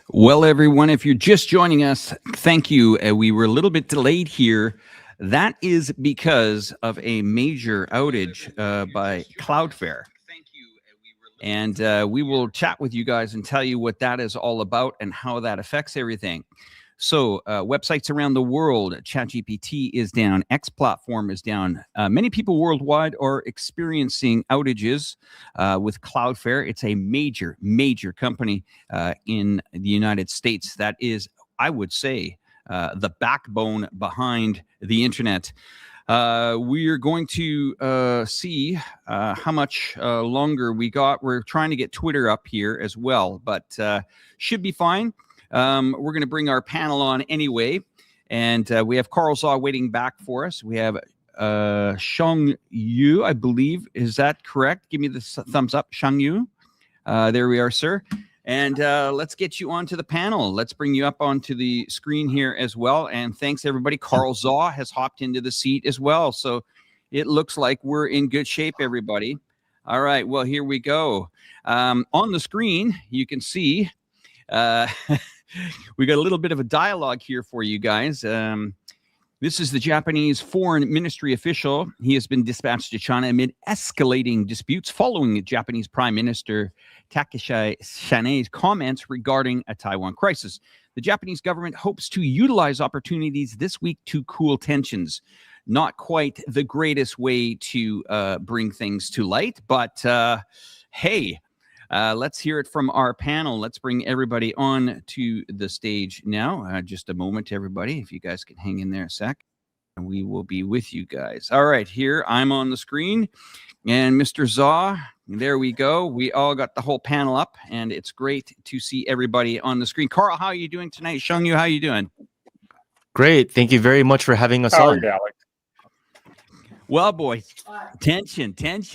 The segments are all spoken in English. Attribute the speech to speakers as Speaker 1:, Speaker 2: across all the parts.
Speaker 1: Well, everyone, if you're just joining us, thank you. We were a little bit delayed here. That is because of a major outage by Cloudflare. And we will chat with you guys and tell you what that is all about and how that affects everything. So websites around the world, ChatGPT is down, X platform is down. Many people worldwide are experiencing outages with Cloudflare. It's a major, major company in the United States that is, I would say, the backbone behind the internet. We are going to see how much longer we got. We're trying to get Twitter up here as well, but should be fine. We're going to bring our panel on anyway, and we have Carl Zha waiting back for us. We have Shang Yu, I believe. Is that correct? Give me the thumbs up, Shang Yu. There we are, sir. And let's get you onto the panel. Let's bring you up onto the screen here as well. And thanks, everybody. Carl Zha has hopped into the seat as well. So it looks like we're in good shape, everybody. All right. Well, here we go. On the screen, you can see we got a little bit of a dialogue here for you guys. This is the Japanese foreign ministry official. He has been dispatched to China amid escalating disputes following Japanese Prime Minister Takaichi Sanae's comments regarding a Taiwan crisis. The Japanese government hopes to utilize opportunities this week to cool tensions. Not quite the greatest way to bring things to light, but hey, let's hear it from our panel. Let's bring everybody on to the stage now. Just a moment, everybody. If you guys can hang in there a sec, and we will be with you guys. All right, here I'm on the screen, and Mr. Zha, there we go. We all got the whole panel up, and it's great to see everybody on the screen. Carl, how are you doing tonight? Shang Yu, how are you doing?
Speaker 2: Great. Thank you very much for having us on.
Speaker 3: How are you, Alex?
Speaker 1: Well, boys, tension. Get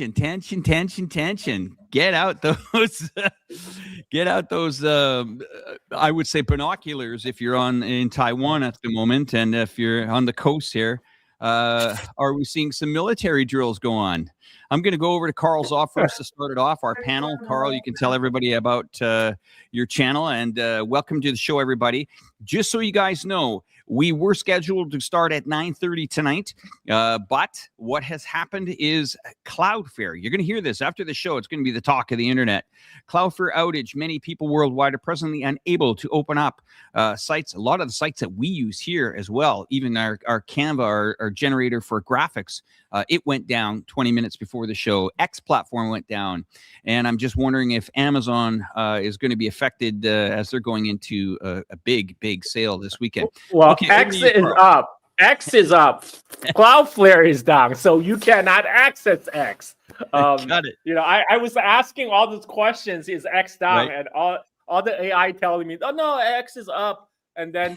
Speaker 1: out those, I would say binoculars if you're in Taiwan at the moment, and if you're on the coast here. Are we seeing some military drills go on? I'm going to go over to Carl Zha first to start it off, our panel. Carl, you can tell everybody about your channel, and welcome to the show, everybody. Just so you guys know, we were scheduled to start at 9:30 tonight, but what has happened is Cloudflare. You're going to hear this after the show. It's going to be the talk of the internet. Cloudflare outage. Many people worldwide are presently unable to open up sites. A lot of the sites that we use here as well, even our Canva, our generator for graphics, it went down 20 minutes before the show. X platform went down. And I'm just wondering if Amazon is going to be affected as they're going into a big sale this weekend.
Speaker 3: Well, okay, X is up. X is up. Cloudflare is down, so you cannot access X.
Speaker 1: Got it.
Speaker 3: You know, I was asking all those questions. Is X down? Right. And all the AI telling me, oh no, X is up, and then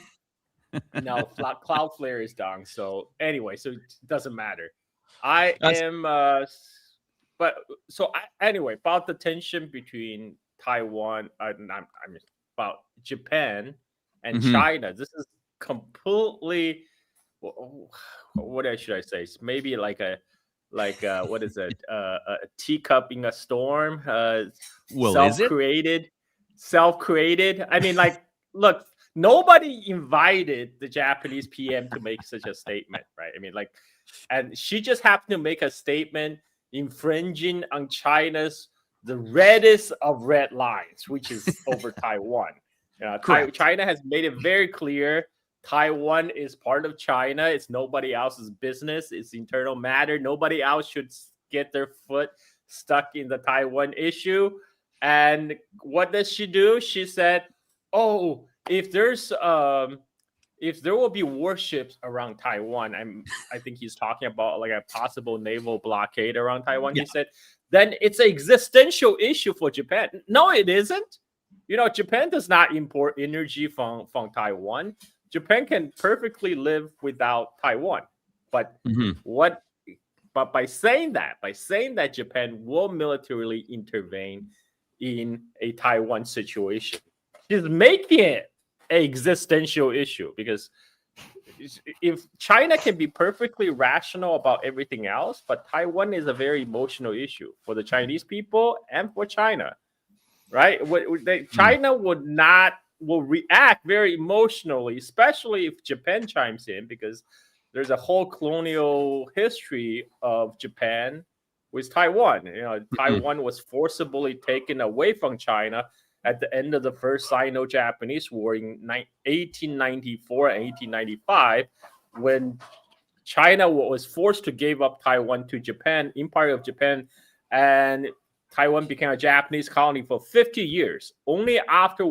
Speaker 3: no, Cloudflare is down. So anyway, so it doesn't matter. Anyway, about the tension between Taiwan and I mean about Japan and China. This is completely, what should I say? It's maybe like a what is it? A teacup in a storm.
Speaker 1: Well,
Speaker 3: self-created. I mean, like, look, nobody invited the Japanese PM to make such a statement, right? I mean, like, and she just happened to make a statement infringing on the reddest of red lines, which is over Taiwan. China has made it very clear Taiwan is part of China. It's nobody else's business. It's internal matter. Nobody else should get their foot stuck in the Taiwan issue. And what does she do? She said, "Oh, if there will be warships around Taiwan," I think he's talking about like a possible naval blockade around Taiwan. Yeah. He said, "Then it's an existential issue for Japan." No, it isn't. You know, Japan does not import energy from Taiwan. Japan can perfectly live without Taiwan. But But by saying that Japan will militarily intervene in a Taiwan situation, she's making it an existential issue, because if China can be perfectly rational about everything else, but Taiwan is a very emotional issue for the Chinese people and for China, right? China would not will react very emotionally, especially if Japan chimes in, because there's a whole colonial history of Japan with Taiwan. Taiwan was forcibly taken away from China at the end of the First Sino-Japanese War in 1894 and 1895, when China was forced to give up Taiwan to Japan, Empire of Japan, and Taiwan became a Japanese colony for 50 years. Only after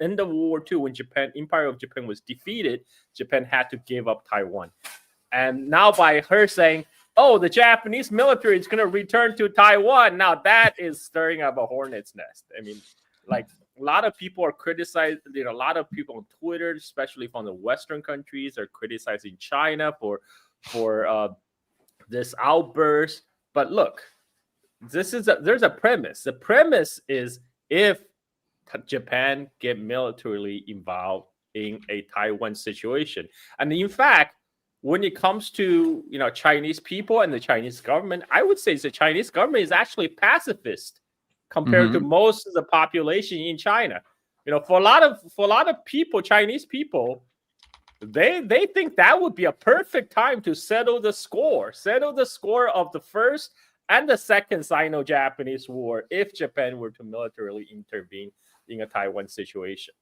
Speaker 3: end of World War II, when Empire of Japan was defeated, Japan had to give up Taiwan. And now by her saying, oh, the Japanese military is going to return to Taiwan, now that is stirring up a hornet's nest. I mean, like, a lot of people are criticizing, a lot of people on Twitter, especially from the Western countries, are criticizing China for this outburst. But look, there's a premise. The premise is if Japan get militarily involved in a Taiwan situation. And in fact, when it comes to Chinese people and the Chinese government, I would say the Chinese government is actually pacifist compared to most of the population in China. For a lot of people, Chinese people, they think that would be a perfect time to settle the score of the first and the second Sino-Japanese War if Japan were to militarily intervene in a Taiwan situation.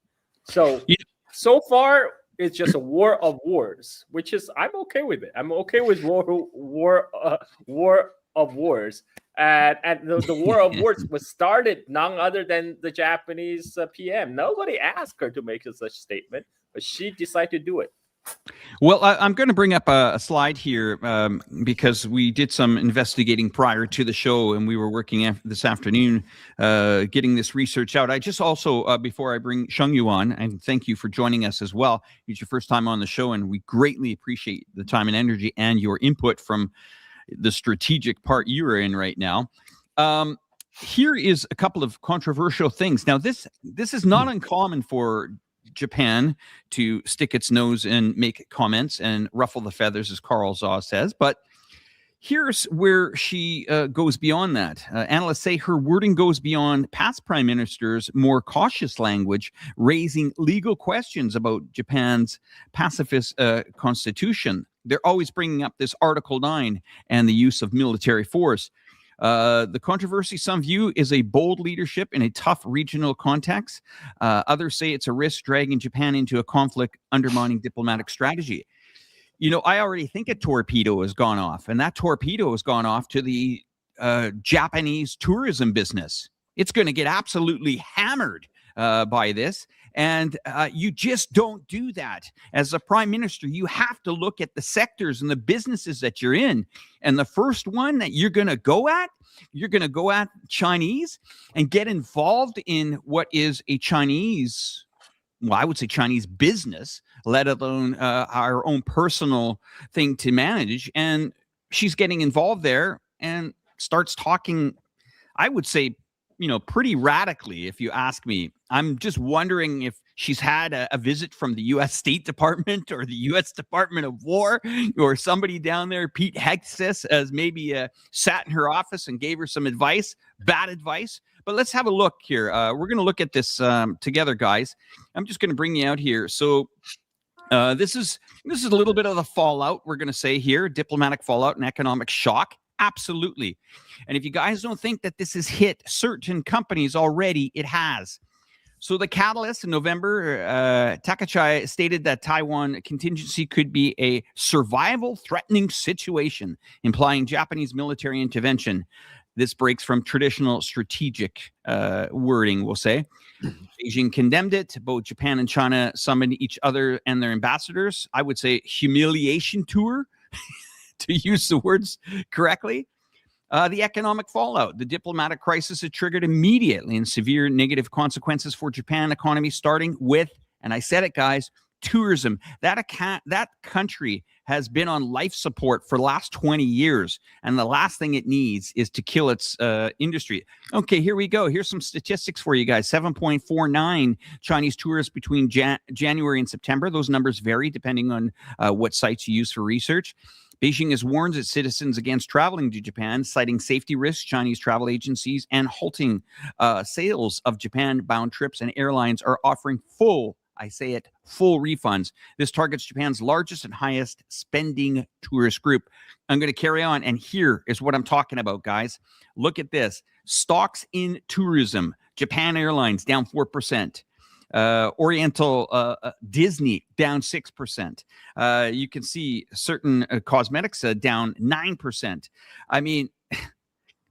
Speaker 3: So far, it's just a war of words, which is, I'm okay with it. I'm okay with war of wars. And the war of words was started none other than the Japanese PM. Nobody asked her to make such statement, but she decided to do it.
Speaker 1: Well, I'm going to bring up a slide here because we did some investigating prior to the show, and we were working this afternoon getting this research out. I just also, before I bring Shengyu on, and thank you for joining us as well. It's your first time on the show, and we greatly appreciate the time and energy and your input from the strategic part you are in right now. Here is a couple of controversial things. Now, this is not uncommon for Japan to stick its nose and make comments and ruffle the feathers, as Carl Zha says. But here's where she goes beyond that. Analysts say her wording goes beyond past prime ministers' more cautious language, raising legal questions about Japan's pacifist constitution. They're always bringing up this Article 9 and the use of military force. The controversy some view is a bold leadership in a tough regional context. Others say it's a risk dragging Japan into a conflict, undermining diplomatic strategy. I already think a torpedo has gone off, and that torpedo has gone off to the Japanese tourism business. It's going to get absolutely hammered by this. And you just don't do that. As a prime minister, you have to look at the sectors and the businesses that you're in. And the first one that you're going to go at Chinese and get involved in what is a Chinese, well, I would say Chinese business, let alone our own personal thing to manage. And she's getting involved there and starts talking, I would say, pretty radically, if you ask me. I'm just wondering if she's had a visit from the U.S. State Department or the U.S. Department of War, or somebody down there, Pete Hegseth, as maybe sat in her office and gave her some advice, bad advice. But let's have a look here. We're going to look at this together, guys. I'm just going to bring you out here. So this is a little bit of the fallout, we're going to say here, diplomatic fallout and economic shock. Absolutely. And if you guys don't think that this has hit certain companies already, it has. So the catalyst in November, Takaichi stated that Taiwan contingency could be a survival-threatening situation, implying Japanese military intervention. This breaks from traditional strategic wording, we'll say. Beijing condemned it. Both Japan and China summoned each other and their ambassadors. I would say humiliation tour, to use the words correctly. The economic fallout. The diplomatic crisis had triggered immediately and severe negative consequences for Japan economy, starting with, and I said it, guys, tourism. That country has been on life support for the last 20 years, and the last thing it needs is to kill its industry. Okay, here we go. Here's some statistics for you guys. 7.49 Chinese tourists between January and September. Those numbers vary depending on what sites you use for research. Beijing has warned its citizens against traveling to Japan, citing safety risks. Chinese travel agencies and halting sales of Japan-bound trips, and airlines are offering full refunds. This targets Japan's largest and highest spending tourist group. I'm going to carry on, and here is what I'm talking about, guys. Look at this. Stocks in tourism. Japan Airlines down 4%. Oriental Disney down 6%. You can see certain cosmetics down 9%. I mean,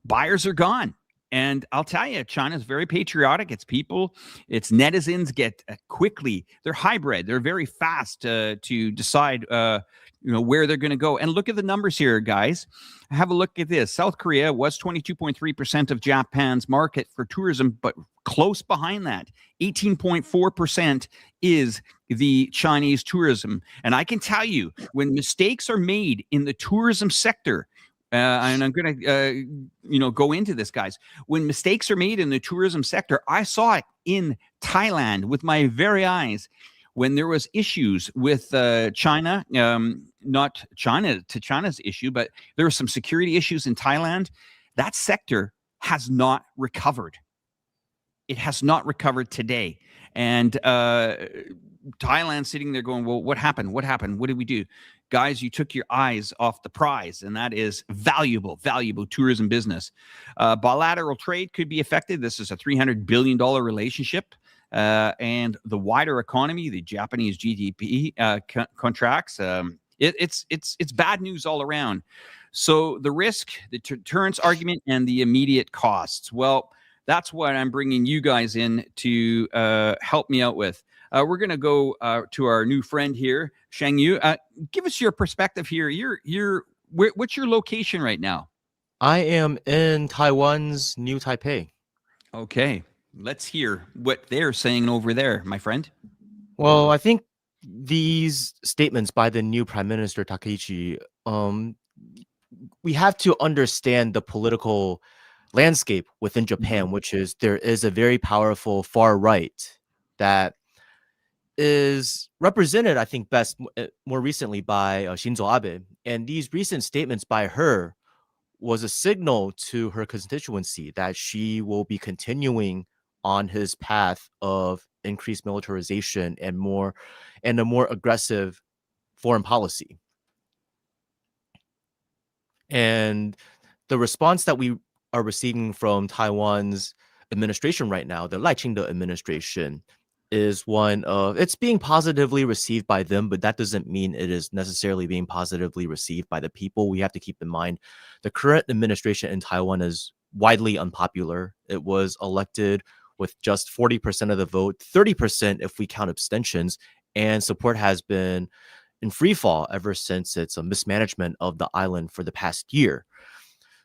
Speaker 1: buyers are gone. And I'll tell you, China's very patriotic. Its people, its netizens get quickly. They're hybrid. They're very fast to decide, where they're going to go. And look at the numbers here, guys. Have a look at this. South Korea was 22.3% of Japan's market for tourism, but close behind that, 18.4% is the Chinese tourism. And I can tell you, when mistakes are made in the tourism sector, and I'm going to, go into this, guys. When mistakes are made in the tourism sector, I saw it in Thailand with my very eyes. When there was issues with China, not China to China's issue, but there were some security issues in Thailand. That sector has not recovered. It has not recovered today. And Thailand sitting there going, well, what happened? What happened? What did we do? Guys, you took your eyes off the prize, and that is valuable tourism business. Bilateral trade could be affected. This is a $300 billion relationship. And the wider economy, the Japanese GDP contracts. It's bad news all around. So the risk, the deterrence argument, and the immediate costs. Well, that's what I'm bringing you guys in to help me out with. We're going to go to our new friend here, Shang Yu. Give us your perspective here. What's your location right now?
Speaker 2: I am in Taiwan's New Taipei.
Speaker 1: Okay. Let's hear what they're saying over there, my friend.
Speaker 2: Well, I think these statements by the new Prime Minister Takaichi, we have to understand the political landscape within Japan, which is there is a very powerful far right that is represented, I think, best more recently by Shinzo Abe. And these recent statements by her was a signal to her constituency that she will be continuing on his path of increased militarization and a more aggressive foreign policy. And the response that we are receiving from Taiwan's administration right now, the Lai Ching-te administration, is one of, it's being positively received by them, but that doesn't mean it is necessarily being positively received by the people. We have to keep in mind the current administration in Taiwan is widely unpopular. It was elected with just 40% of the vote, 30% if we count abstentions, and support has been in free fall ever since its mismanagement of the island for the past year.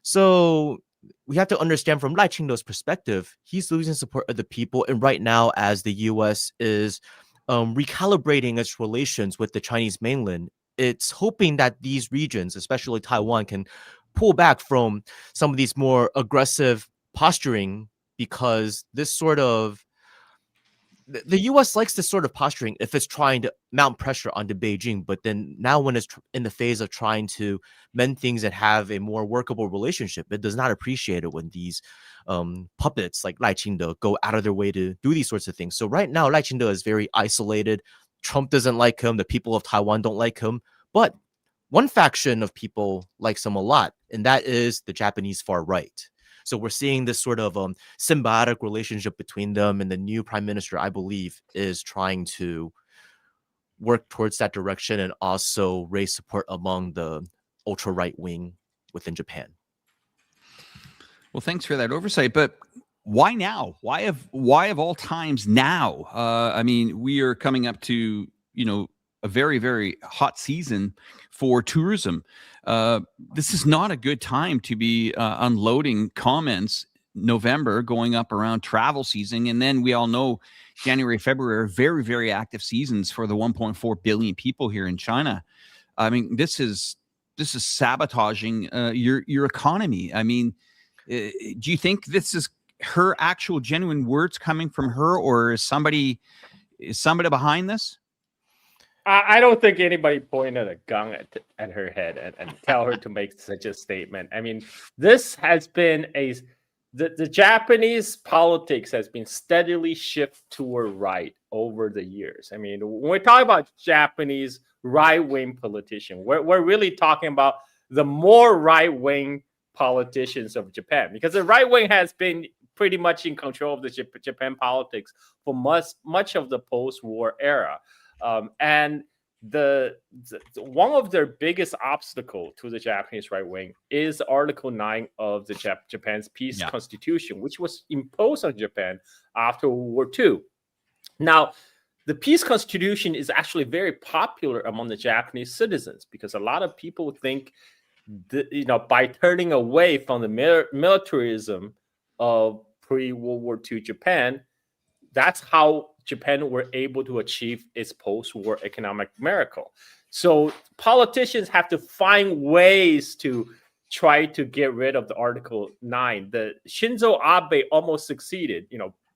Speaker 2: So we have to understand from Lai Ching-te's perspective, he's losing support of the people. And right now, as the U.S. is recalibrating its relations with the Chinese mainland, it's hoping that these regions, especially Taiwan, can pull back from some of these more aggressive posturing, because this sort of the U.S. likes this sort of posturing if it's trying to mount pressure onto Beijing. But then now when it's in the phase of trying to mend things and have a more workable relationship, it does not appreciate it when these puppets like Lai Ching-te go out of their way to do these sorts of things. So right now, Lai Ching-te is very isolated. Trump doesn't like him. The people of Taiwan don't like him. But one faction of people likes him a lot, and that is the Japanese far right. So we're seeing this sort of symbiotic relationship between them, and the new prime minister, I believe, is trying to work towards that direction and also raise support among the ultra right wing within Japan.
Speaker 1: Well, thanks for that oversight. But why now? Why of all times now? I mean, we are coming up to a very, very hot season for tourism. This is not a good time to be unloading comments. November going up around travel season, and then we all know January, February are very, very active seasons for the 1.4 billion people here in China. I mean, this is sabotaging your economy. I mean, do you think this is her actual genuine words coming from her, or is somebody behind this?
Speaker 3: I don't think anybody pointed a gun at her head and tell her to make such a statement. I mean, this has been the Japanese politics has been steadily shift toward right over the years. I mean, when we talk about Japanese right-wing politician, we're really talking about the more right-wing politicians of Japan, because the right wing has been pretty much in control of the Japan politics for much of the post-war era. And one of their biggest obstacle to the Japanese right wing is Article 9 of the Japan's peace constitution, which was imposed on Japan after World War II. Now, the peace constitution is actually very popular among the Japanese citizens because a lot of people think that, by turning away from the militarism of pre-World War II Japan, that's how Japan were able to achieve its post-war economic miracle. So politicians have to find ways to try to get rid of the Article 9. The Shinzo Abe almost succeeded,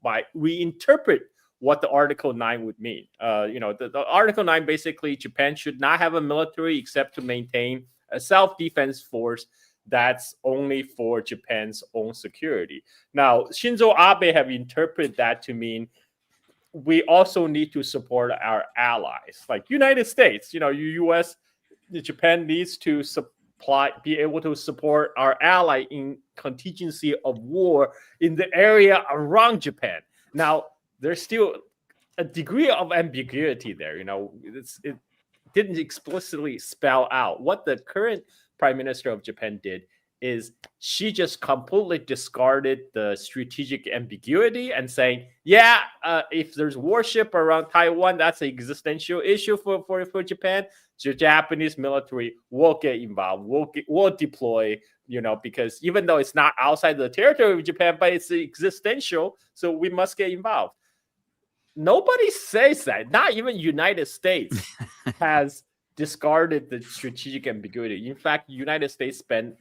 Speaker 3: by reinterpret what the Article 9 would mean. The Article 9, basically, Japan should not have a military except to maintain a self-defense force that's only for Japan's own security. Now, Shinzo Abe have interpreted that to mean we also need to support our allies, like United States. U.S., Japan needs to be able to support our ally in contingency of war in the area around Japan. Now, there's still a degree of ambiguity there. It didn't explicitly spell out. What the current Prime Minister of Japan did is she just completely discarded the strategic ambiguity and saying, if there's warship around Taiwan, that's an existential issue for Japan. The Japanese military will get involved, will deploy, because even though it's not outside the territory of Japan, but it's existential, so we must get involved. Nobody says that. Not even United States has discarded the strategic ambiguity. In fact, United States spent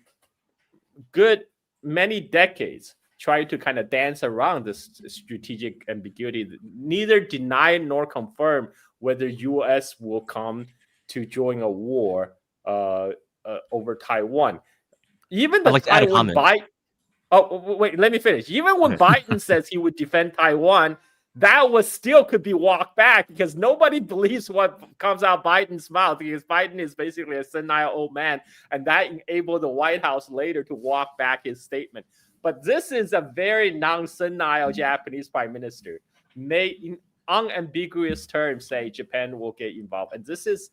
Speaker 3: many decades trying to kind of dance around this strategic ambiguity, neither deny nor confirm whether U.S. will come to join a war over Taiwan. Even the Taiwan Biden. Oh, wait, let me finish. Even when Biden says he would defend Taiwan, that could be walked back because nobody believes what comes out Biden's mouth, because Biden is basically a senile old man, and that enabled the White House later to walk back his statement. But this is a very non-senile Japanese prime minister, may in unambiguous terms say Japan will get involved. And this is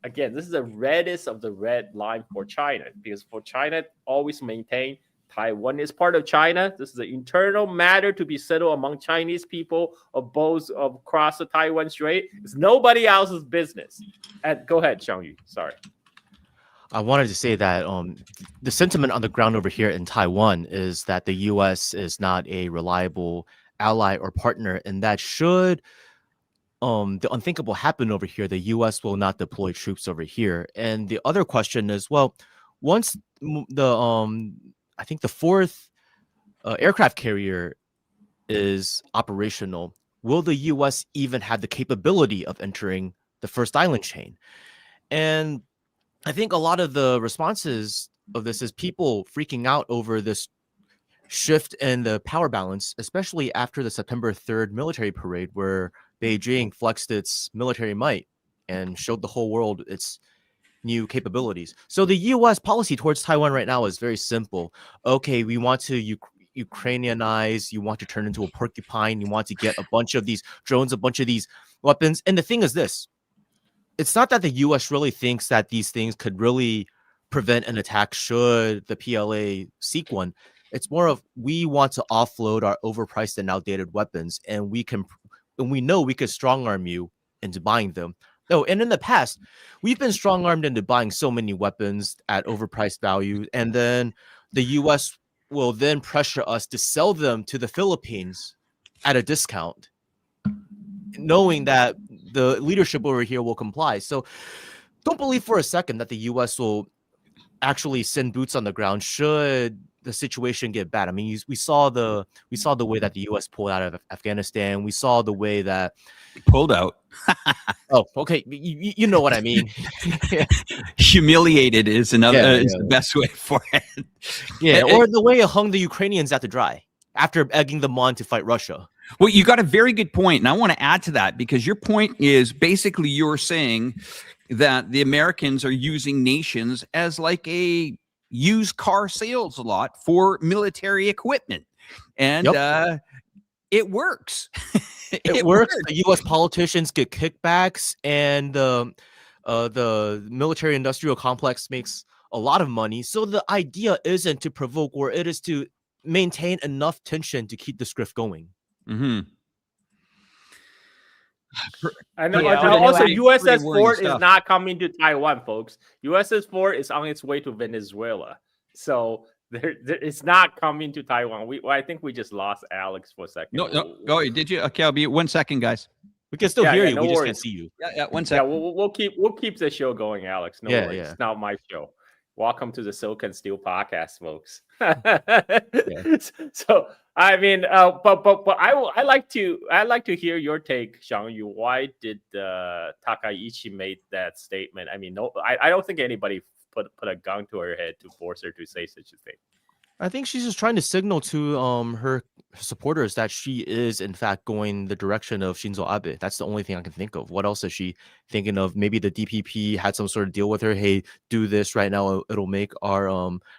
Speaker 3: the reddest of the red line for China, because for China always maintain Taiwan is part of China. This is an internal matter to be settled among Chinese people of both across the Taiwan Strait. It's nobody else's business. And go ahead, Xiangyu. Sorry.
Speaker 2: I wanted to say that the sentiment on the ground over here in Taiwan is that the U.S. is not a reliable ally or partner, and that should the unthinkable happen over here, the U.S. will not deploy troops over here. And the other question is, well, once I think the fourth aircraft carrier is operational, will the U.S. even have the capability of entering the first island chain? And I think a lot of the responses of this is people freaking out over this shift in the power balance, especially after the September 3rd military parade, where Beijing flexed its military might and showed the whole world its new capabilities. So the U.S. policy towards Taiwan right now is very simple. Okay, we want to Ukrainianize, you want to turn into a porcupine, you want to get a bunch of these drones, a bunch of these weapons. And the thing is this, it's not that the U.S. really thinks that these things could really prevent an attack should the PLA seek one. It's more of, we want to offload our overpriced and outdated weapons, and we know we could strong arm you into buying them. No, and in the past, we've been strong armed into buying so many weapons at overpriced value, and then the U.S. will then pressure us to sell them to the Philippines at a discount, knowing that the leadership over here will comply. So don't believe for a second that the U.S. will actually send boots on the ground should the situation get bad. I mean, we saw the way that the U.S. pulled out of Afghanistan. We saw the way that
Speaker 1: pulled out.
Speaker 2: Oh, okay. You know what I mean.
Speaker 1: Humiliated is another is the best way for it.
Speaker 2: Yeah, or the way it hung the Ukrainians out to dry after egging them on to fight Russia.
Speaker 1: Well, you got a very good point, and I want to add to that because your point is basically you're saying that the Americans are using nations as like a used car sales lot for military equipment, and it works.
Speaker 2: It works. The U.S. politicians get kickbacks, and the military-industrial complex makes a lot of money. So the idea isn't to provoke war; it is to maintain enough tension to keep the script going.
Speaker 1: Mm-hmm.
Speaker 3: And also, USS Ford is not coming to Taiwan, folks. USS Ford is on its way to Venezuela, so it's not coming to Taiwan. I think we just lost Alex for a second.
Speaker 1: No. Oh, did you? Okay, I'll be 1 second, guys.
Speaker 2: We can still hear you.
Speaker 3: No
Speaker 2: we
Speaker 3: worries.
Speaker 2: Just can't see you.
Speaker 1: Yeah, 1 second.
Speaker 3: Yeah, we'll keep the show going, Alex. No worries. It's not my show. Welcome to the Silk and Steel podcast, folks. So I mean, but I like to hear your take, Xiangyu. Why did Takaichi made that statement? I mean, I don't think anybody put a gun to her head to force her to say such a thing.
Speaker 2: I think she's just trying to signal to her supporters that she is in fact going the direction of Shinzo Abe. That's the only thing I can think of. What else is she thinking of? Maybe the DPP had some sort of deal with her. Hey, do this right now. It'll make our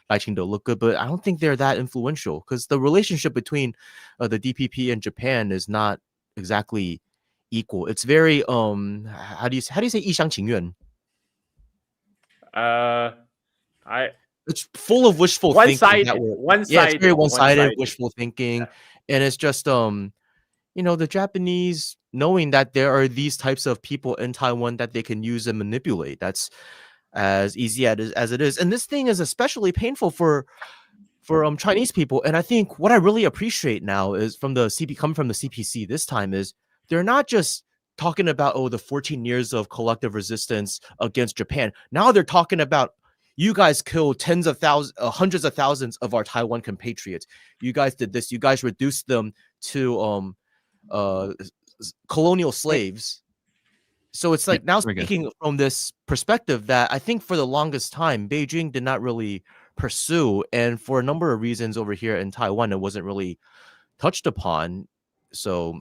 Speaker 2: Laiching look good. But I don't think they're that influential because the relationship between the DPP and Japan is not exactly equal. It's very how do you say 一厢情愿? It's full of wishful thinking. It's very one-sided, wishful thinking. And it's just, the Japanese knowing that there are these types of people in Taiwan that they can use and manipulate. That's as easy as it is. And this thing is especially painful for Chinese people. And I think what I really appreciate now is coming from the CPC this time is they're not just talking about, the 14 years of collective resistance against Japan. Now they're talking about, you guys killed tens of thousands, hundreds of thousands of our Taiwan compatriots. You guys did this. You guys reduced them to colonial slaves. So it's like now speaking from this perspective that I think for the longest time, Beijing did not really pursue. And for a number of reasons over here in Taiwan, it wasn't really touched upon. So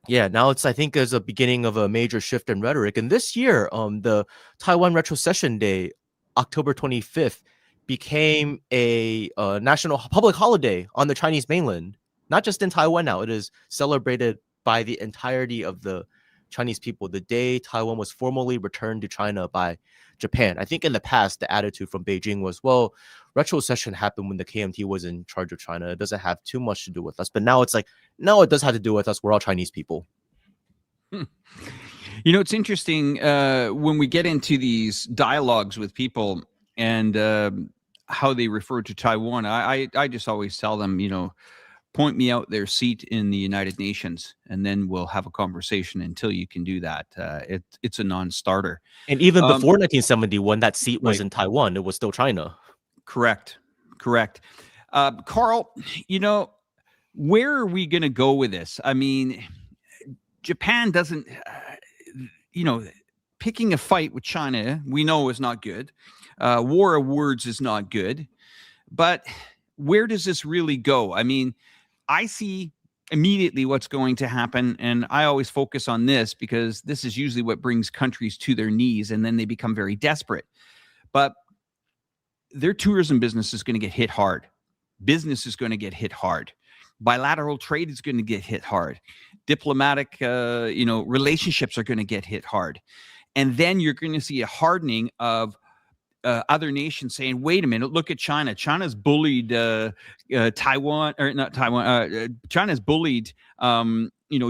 Speaker 2: yeah, now I think there's a beginning of a major shift in rhetoric. And this year, the Taiwan Retrocession Day, October 25th, became a national public holiday on the Chinese mainland, not just in Taiwan now. It is celebrated by the entirety of the Chinese people. The day Taiwan was formally returned to China by Japan. I think in the past, the attitude from Beijing was, well, retrocession happened when the KMT was in charge of China. It doesn't have too much to do with us. But now it's like, no, it does have to do with us. We're all Chinese people.
Speaker 1: It's interesting when we get into these dialogues with people and how they refer to Taiwan. I just always tell them, point me out their seat in the United Nations, and then we'll have a conversation. Until you can do that, it's a non-starter.
Speaker 2: And even before 1971, that seat was in Taiwan. It was still China.
Speaker 1: Correct. Carl, where are we going to go with this? I mean, Japan doesn't... picking a fight with China, we know is not good. War of words is not good. But where does this really go? I mean, I see immediately what's going to happen, and I always focus on this because this is usually what brings countries to their knees, and then they become very desperate. But their tourism business is going to get hit hard. Business is going to get hit hard. Bilateral trade is going to get hit hard. Diplomatic, relationships are going to get hit hard. And then you're going to see a hardening of other nations saying, wait a minute, look at China. China's bullied Taiwan, or not Taiwan. China's bullied,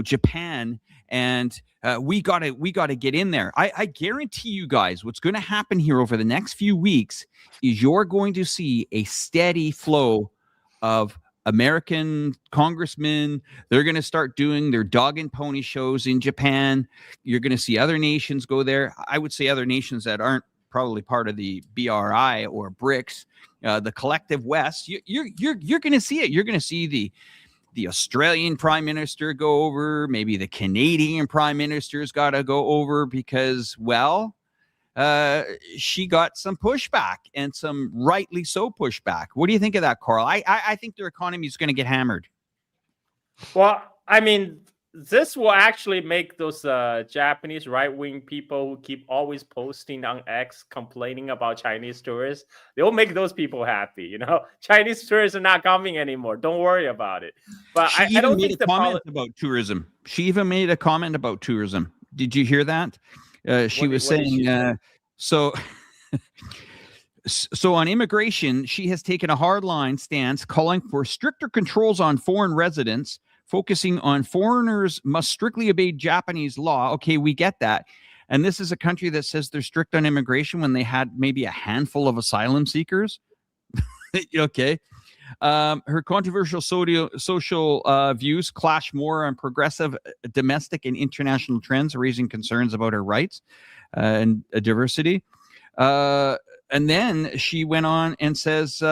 Speaker 1: Japan, and we got to get in there. I guarantee you guys what's going to happen here over the next few weeks is you're going to see a steady flow of American congressmen. They're going to start doing their dog and pony shows in Japan. You're going to see other nations go there. I would say other nations that aren't probably part of the BRI or BRICS, the collective West, you're going to see it. You're going to see the Australian prime minister go over, maybe the Canadian prime minister's got to go over because, well, she got some pushback and some rightly so pushback. What do you think of that, Carl? I think their economy is going to get hammered.
Speaker 3: Well, I mean, this will actually make those Japanese right-wing people who keep always posting on X complaining about Chinese tourists. They'll make those people happy. You know, Chinese tourists are not coming anymore. Don't worry about it. But I don't think the
Speaker 1: comment about tourism. She even made a comment about tourism. Did you hear that? She was saying, so on immigration, she has taken a hardline stance calling for stricter controls on foreign residents, focusing on foreigners must strictly obey Japanese law. Okay, we get that. And this is a country that says they're strict on immigration when they had maybe a handful of asylum seekers. Okay. Her controversial social views clash more on progressive domestic and international trends, raising concerns about her rights and diversity. And then she went on and says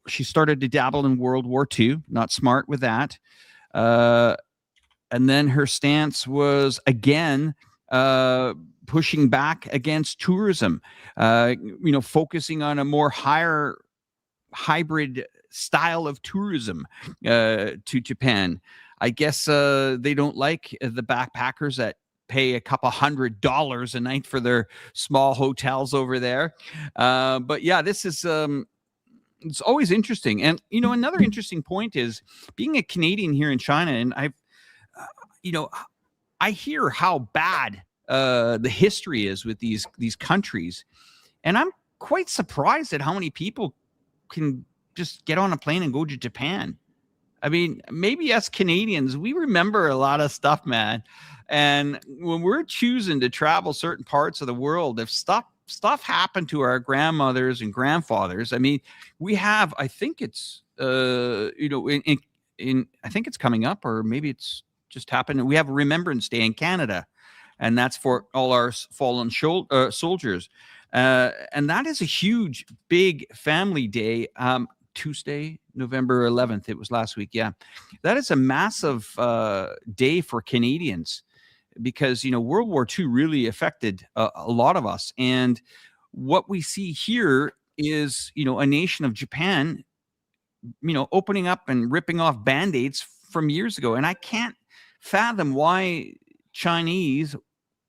Speaker 1: she started to dabble in World War II, not smart with that. And then her stance was, again, pushing back against tourism, focusing on a more hybrid style of tourism to Japan. I guess they don't like the backpackers that pay a couple $100 a night for their small hotels over there. But yeah, this is it's always interesting. And another interesting point is being a Canadian here in China, and I hear how bad the history is with these countries, and I'm quite surprised at how many people can just get on a plane and go to Japan. I mean, maybe us Canadians, we remember a lot of stuff, man. And when we're choosing to travel certain parts of the world, if stuff happened to our grandmothers and grandfathers, I mean, we have, I think it's, I think it's coming up, or maybe it's just happened. We have a Remembrance Day in Canada, and that's for all our fallen soldiers. And that is a huge, big family day. Tuesday, November 11th. It was last week. Yeah. That is a massive day for Canadians because, World War II really affected a lot of us. And what we see here is, a nation of Japan, opening up and ripping off Band-Aids from years ago. And I can't fathom why Chinese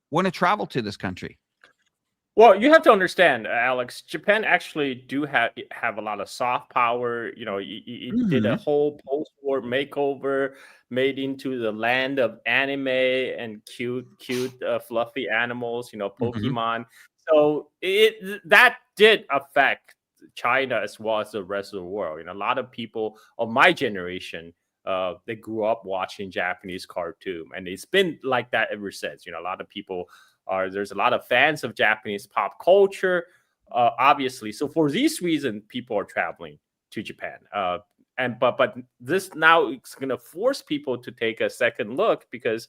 Speaker 1: want to travel to this country.
Speaker 3: Well, you have to understand, Alex, Japan actually do have a lot of soft power. It did a whole post-war makeover, made into the land of anime and cute, fluffy animals, Pokemon. So that did affect China as well as the rest of the world. A lot of people of my generation, they grew up watching Japanese cartoon, and it's been like that ever since. A lot of people there's a lot of fans of Japanese pop culture, obviously. So for this reason, people are traveling to Japan. But this now is going to force people to take a second look because,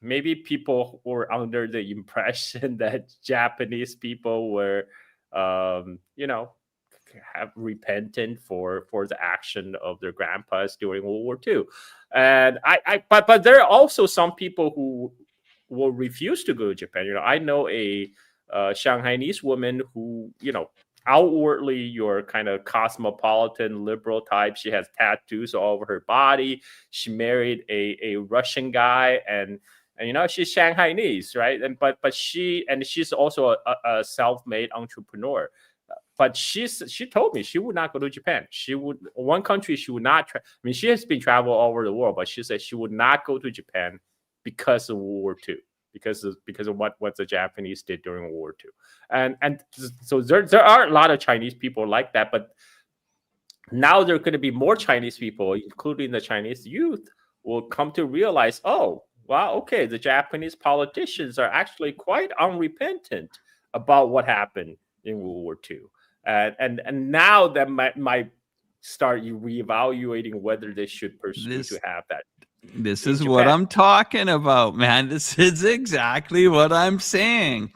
Speaker 3: maybe people were under the impression that Japanese people were, have repentant for the action of their grandpas during World War II. And but there are also some people who will refuse to go to Japan. I know a Shanghainese woman who, outwardly you're kind of cosmopolitan liberal type. She has tattoos all over her body. She married a Russian guy, and she's Shanghainese, right? But she's also a self-made entrepreneur. But she told me she would not go to Japan. One country she would not. She has been traveling all over the world, but she said she would not go to Japan because of World War II, because of what the Japanese did during World War II, and so there are a lot of Chinese people like that. But now there are going to be more Chinese people, including the Chinese youth, will come to realize, oh, wow, okay, the Japanese politicians are actually quite unrepentant about what happened in World War II, and now that might start reevaluating whether they should pursue to have that.
Speaker 1: This
Speaker 3: in
Speaker 1: is what
Speaker 3: Japan.
Speaker 1: I'm talking about, man. This is exactly what I'm saying.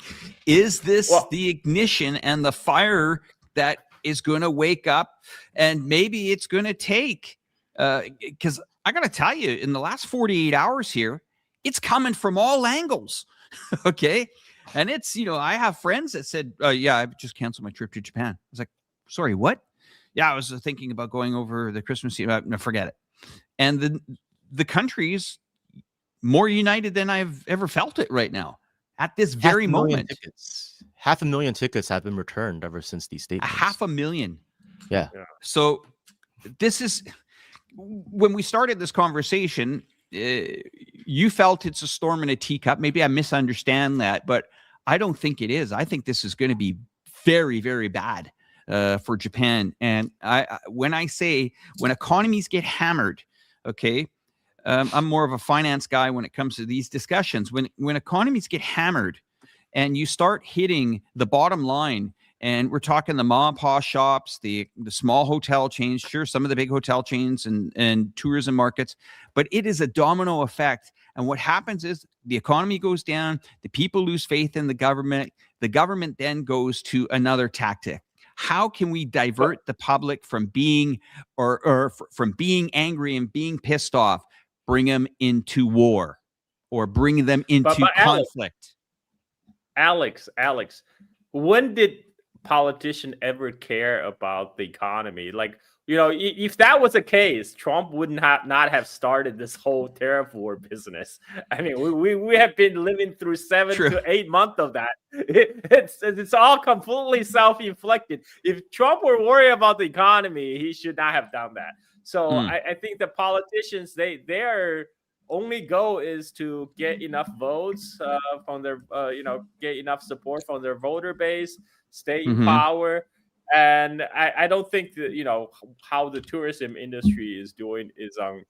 Speaker 1: Is this
Speaker 3: Well-
Speaker 1: the ignition and the fire that is going to wake up? And maybe it's going to take, because I got to tell you, in the last 48 hours here, it's coming from all angles. Okay. And it's, I have friends that said, yeah, I just canceled my trip to Japan. I was like, sorry, what? Yeah, I was thinking about going over the Christmas Eve. No, forget it. And the country's more united than I've ever felt it right now at this very moment.
Speaker 2: Tickets. 500,000 tickets have been returned ever since these statements.
Speaker 1: 500,000.
Speaker 2: Yeah.
Speaker 1: So this is, when we started this conversation, you felt it's a storm in a teacup. Maybe I misunderstand that, but I don't think it is. I think this is going to be very, very bad for Japan. And when I say when economies get hammered, okay, I'm more of a finance guy when it comes to these discussions. When economies get hammered and you start hitting the bottom line, and we're talking the mom and pop shops, the small hotel chains, sure, some of the big hotel chains and tourism markets, but it is a domino effect. And what happens is the economy goes down, the people lose faith in the government then goes to another tactic. How can we divert the public from being from being angry and being pissed off? Bring them into war or bring them into conflict.
Speaker 3: Alex, when did politicians ever care about the economy? Like, if that was the case, Trump wouldn't not have started this whole tariff war business. I mean, we have been living through 7 to 8 months of that. It's all completely self-inflicted. If Trump were worried about the economy, he should not have done that. So I think the politicians, their only goal is to get enough votes from their, get enough support from their voter base, stay in power. And I don't think that, how the tourism industry is doing is on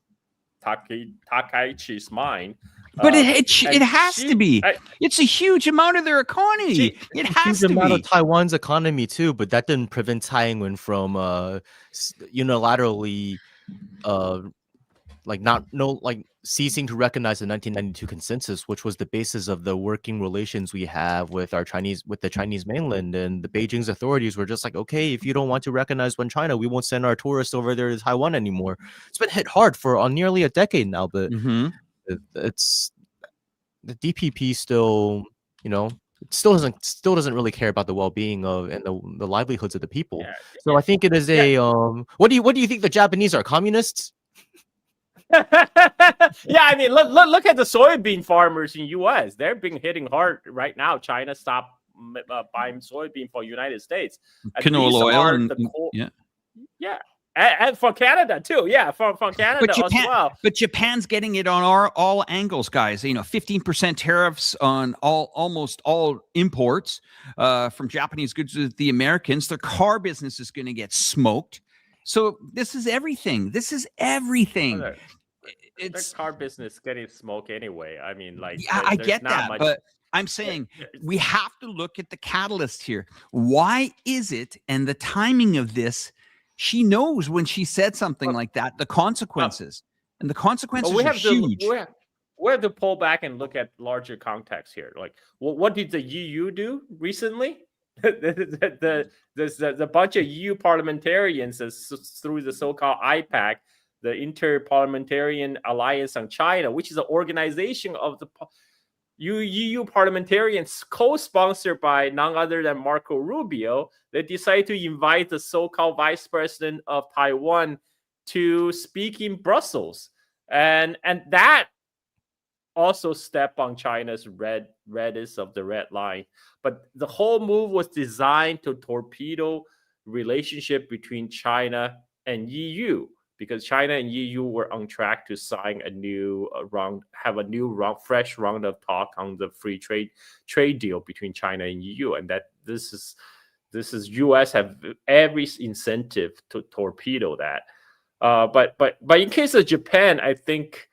Speaker 3: Takaichi's mind.
Speaker 1: But it has to be. It's a huge amount of their economy. It has to be.
Speaker 2: Amount of Taiwan's economy too, but that didn't prevent Taiwan from unilaterally ceasing to recognize the 1992 consensus, which was the basis of the working relations we have with the Chinese mainland. And the Beijing's authorities were just like, okay, if you don't want to recognize one China, we won't send our tourists over there to Taiwan anymore. It's been hit hard for nearly a decade now, but it's the DPP still, still doesn't really care about the well-being of and the livelihoods of the people. So I think it is a what do you think the Japanese are, communists?
Speaker 3: Yeah, I mean, look at the soybean farmers in U.S. They're being hitting hard right now. China stopped buying soybean for United States.
Speaker 1: Canola oil
Speaker 3: and for Canada too. Yeah, from Canada as well.
Speaker 1: But Japan's getting it on all angles, guys. 15% tariffs on almost all imports from Japanese goods to the Americans. Their car business is going to get smoked. So this is everything. It's
Speaker 3: their car business getting smoked anyway. I mean,
Speaker 1: I get that, but I'm saying we have to look at the catalyst here. Why is it, and the timing of this? She knows when she said something like that, the consequences, and the consequences are huge.
Speaker 3: We have to pull back and look at larger context here. Like, what did the EU do recently? the bunch of EU parliamentarians through the so-called IPAC, the Inter-Parliamentarian Alliance on China, which is an organization of the EU parliamentarians co-sponsored by none other than Marco Rubio. They decided to invite the so-called vice president of Taiwan to speak in Brussels. And that also step on China's reddest of the red line. But the whole move was designed to torpedo relationship between China and EU, because China and EU were on track to sign a new fresh round of talk on the free trade deal between China and EU, and that this is US have every incentive to torpedo that. But in case of Japan, I think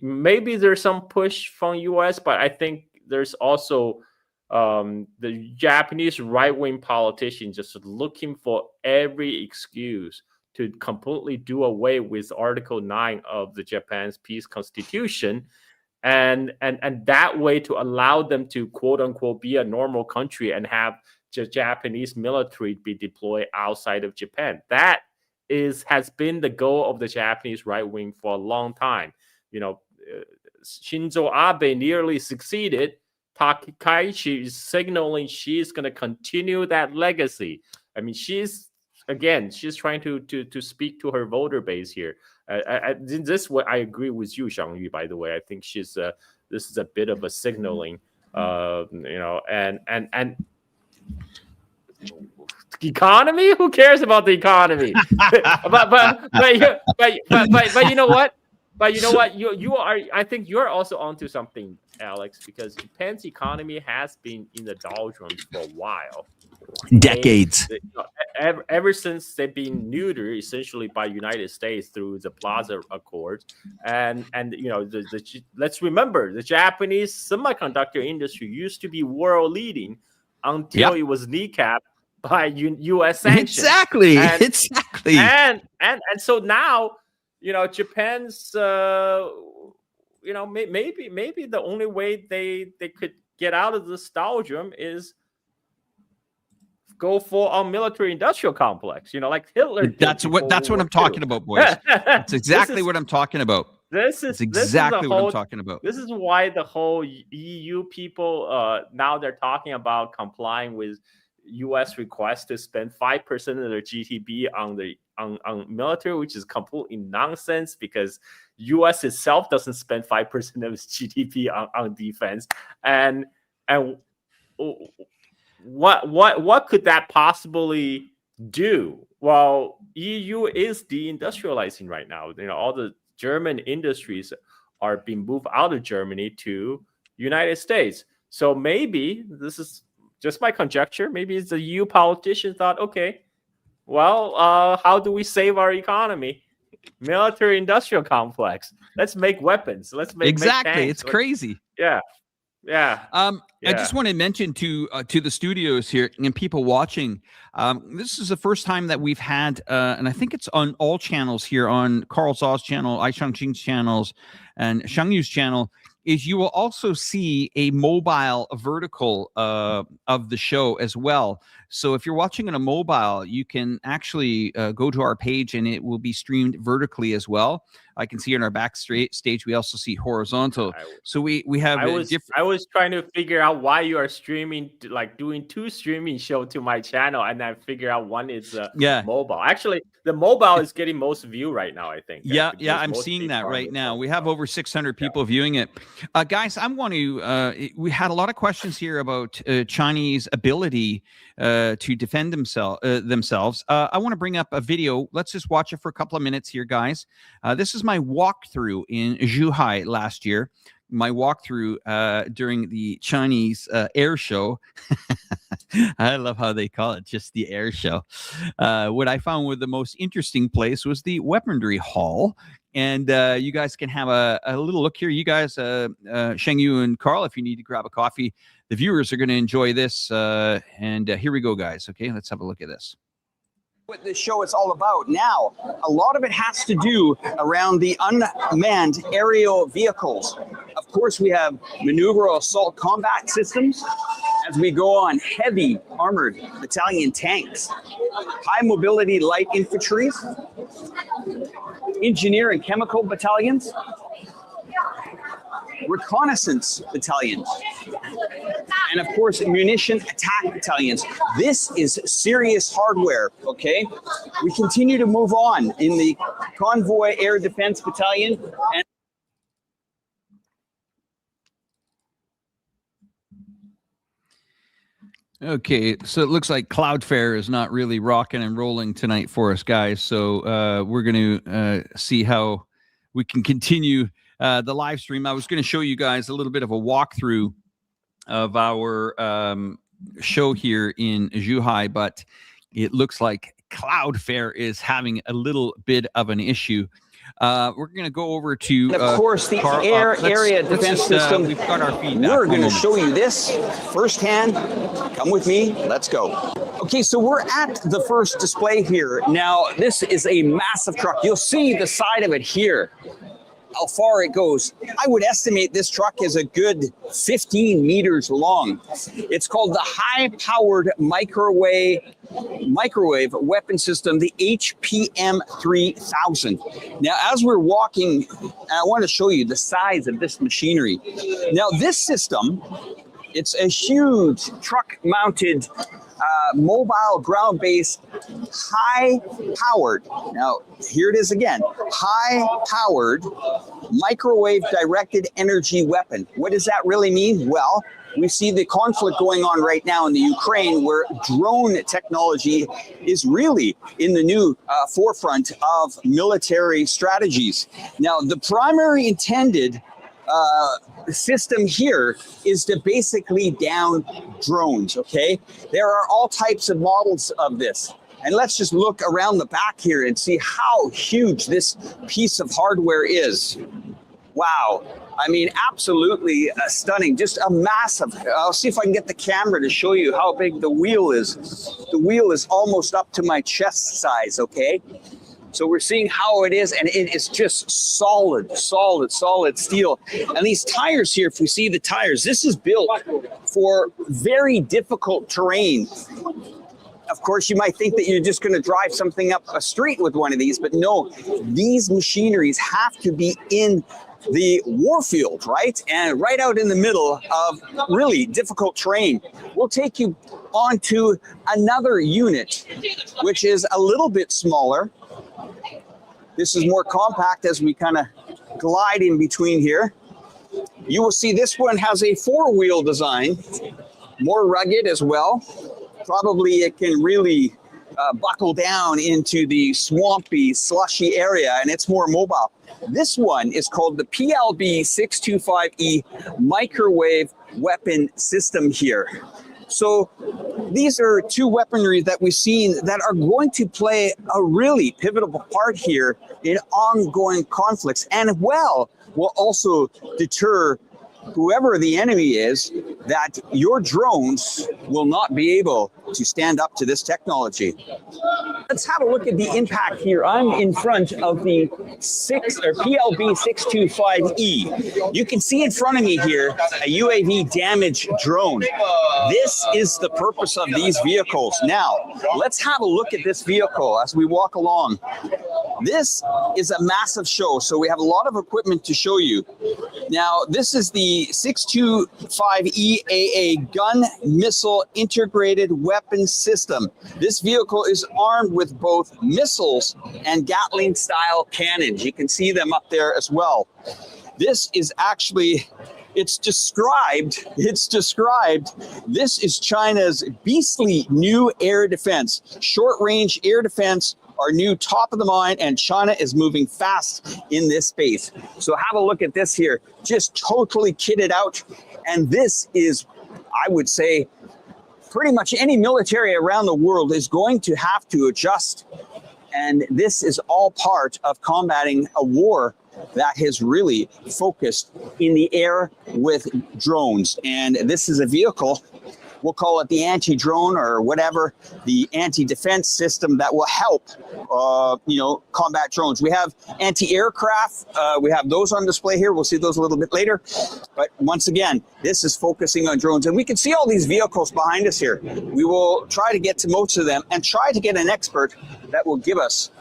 Speaker 3: maybe there's some push from US, but I think there's also the Japanese right-wing politicians just looking for every excuse to completely do away with Article 9 of the Japan's peace constitution, and that way to allow them to quote unquote be a normal country and have the Japanese military be deployed outside of Japan. That has been the goal of the Japanese right wing for a long time. Shinzo Abe nearly succeeded. Takaichi is signaling she's going to continue that legacy. I mean, she's trying to speak to her voter base here. This what I agree with you, Xiangyu. By the way, I think this is a bit of a signaling, and economy. Who cares about the economy? but you know what? But you know what? You are. I think you're also onto something, Alex, because Japan's economy has been in the doldrums for a while.
Speaker 1: Decades.
Speaker 3: Ever since they've been neutered essentially by United States through the Plaza Accord, and let's remember the Japanese semiconductor industry used to be world leading until it was kneecapped by U.S. sanctions.
Speaker 1: Exactly.
Speaker 3: And so now, Japan's maybe the only way they could get out of this doldrum is go for a military industrial complex, like Hitler did.
Speaker 1: That's what I'm talking about, boys. That's exactly what I'm talking about. This is exactly what I'm talking about.
Speaker 3: This is why the whole EU people now they're talking about complying with U.S. requests to spend 5% of their GDP on military, which is completely nonsense because U.S. itself doesn't spend 5% of its GDP on defense. And what could that possibly do? Well, EU is deindustrializing right now. All the German industries are being moved out of Germany to United States. So maybe this is just my conjecture. Maybe it's the EU politician thought, okay, well, how do we save our economy? Military industrial complex. Let's make weapons. Let's make
Speaker 1: exactly. It's crazy.
Speaker 3: Yeah.
Speaker 1: I just want to mention to the studios here and people watching, this is the first time that we've had, and I think it's on all channels here on Carl Zha's channel, Chongqing's channels, and Xiangyu's channel, is you will also see a mobile vertical of the show as well. So if you're watching on a mobile, you can actually go to our page and it will be streamed vertically as well. I can see on our backstage, we also see horizontal. So we have.
Speaker 3: I was trying to figure out why you are streaming, like doing two streaming show to my channel, and I figure out one is mobile. Actually, the mobile is getting most view right now, I think.
Speaker 1: Yeah, I'm seeing that right now. We have over 600 people viewing it. Guys, I want to. We had a lot of questions here about Chinese ability to defend themselves. I want to bring up a video. Let's just watch it for a couple of minutes here, guys. This is my walkthrough in Zhuhai last year. My walkthrough during the Chinese air show. I love how they call it just the air show. What I found was the most interesting place was the weaponry hall. And you guys can have a little look here. You guys, Xiangyu and Carl, if you need to grab a coffee, the viewers are going to enjoy this. And here we go, guys. Okay, let's have a look at this.
Speaker 4: What this show is all about. Now, a lot of it has to do around the unmanned aerial vehicles. Of course, we have maneuver assault combat systems as we go on heavy armored battalion tanks, high mobility light infantry, engineer and chemical battalions, reconnaissance battalions, and of course, munition attack battalions. This is serious hardware, okay? We continue to move on in the convoy air defense battalion. And
Speaker 1: okay, so it looks like Cloudflare is not really rocking and rolling tonight for us, guys. So we're going to see how we can continue the live stream. I was going to show you guys a little bit of a walkthrough of our show here in Zhuhai, but it looks like Cloudflare is having a little bit of an issue. We're going to go over to
Speaker 4: And of course, the
Speaker 1: Carl,
Speaker 4: area defense system.
Speaker 1: We've got our feedback.
Speaker 4: We're going to show you this firsthand. Come with me. Let's go. Okay, so we're at the first display here. Now, this is a massive truck. You'll see the side of it here, how far it goes. I would estimate this truck is a good 15 meters long. It's called the high-powered microwave weapon system, the HPM 3000. Now, as we're walking, I want to show you the size of this machinery. Now, this system, it's a huge truck-mounted, mobile, ground-based, high-powered. Now, here it is again. High-powered microwave-directed energy weapon. What does that really mean? Well, we see the conflict going on right now in the Ukraine, where drone technology is really in the new forefront of military strategies. Now, the primary intended system here is to basically down drones, okay? There are all types of models of this. And let's just look around the back here and see how huge this piece of hardware is. Wow. I mean, absolutely stunning. Just a massive, I'll see if I can get the camera to show you how big the wheel is. The wheel is almost up to my chest size, okay? So we're seeing how it is, and it is just solid steel. And these tires here, if we see the tires, this is built for very difficult terrain. Of course, you might think that you're just going to drive something up a street with one of these, but no, these machineries have to be in the warfield, right? And right out in the middle of really difficult terrain. We'll take you on to another unit, which is a little bit smaller. This is more compact as we kind of glide in between here. You will see this one has a four-wheel design, more rugged as well. Probably it can really buckle down into the swampy, slushy area, and it's more mobile. This one is called the PLB-625E microwave weapon system here. So these are two weaponry that we've seen that are going to play a really pivotal part here in ongoing conflicts, and will also deter whoever the enemy is, that your drones will not be able to stand up to this technology. Let's have a look at the impact here. I'm in front of the PLB-625E. You can see in front of me here a UAV damage drone. This is the purpose of these vehicles. Now, let's have a look at this vehicle as we walk along. This is a massive show, so we have a lot of equipment to show you. Now, this is the 625EAA gun missile integrated weapon system. This vehicle is armed with both missiles and Gatling style cannons. You can see them up there as well. This is actually, it's described, this is China's beastly new air defense. Short range air defense are new top of the mind, and China is moving fast in this space. So have a look at this here, just totally kitted out. And this is, I would say, pretty much any military around the world is going to have to adjust. And this is all part of combating a war that has really focused in the air with drones. And this is a vehicle, we'll call it the anti-drone or whatever, the anti-defense system that will help, combat drones. We have anti-aircraft. We have those on display here. We'll see those a little bit later. But once again, this is focusing on drones. And we can see all these vehicles behind us here. We will try to get to most of them and try to get an expert that will give us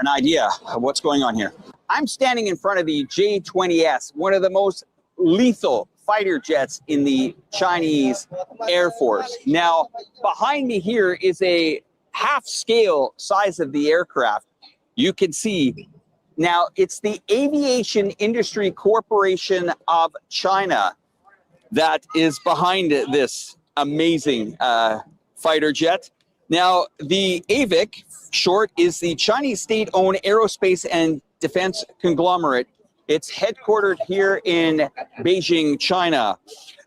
Speaker 4: an idea of what's going on here. I'm standing in front of the J-20S, one of the most lethal fighter jets in the Chinese Air Force. Now, behind me here is a half-scale size of the aircraft. You can see, now it's the Aviation Industry Corporation of China that is behind this amazing fighter jet. Now, the AVIC, short, is the Chinese state-owned aerospace and defense conglomerate. It's headquartered here in Beijing, China.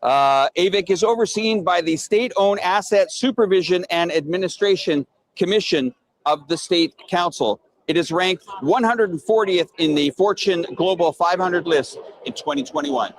Speaker 4: AVIC is overseen by the State-Owned Asset Supervision and Administration Commission of the State Council. It is ranked 140th in the Fortune Global 500 list in 2021.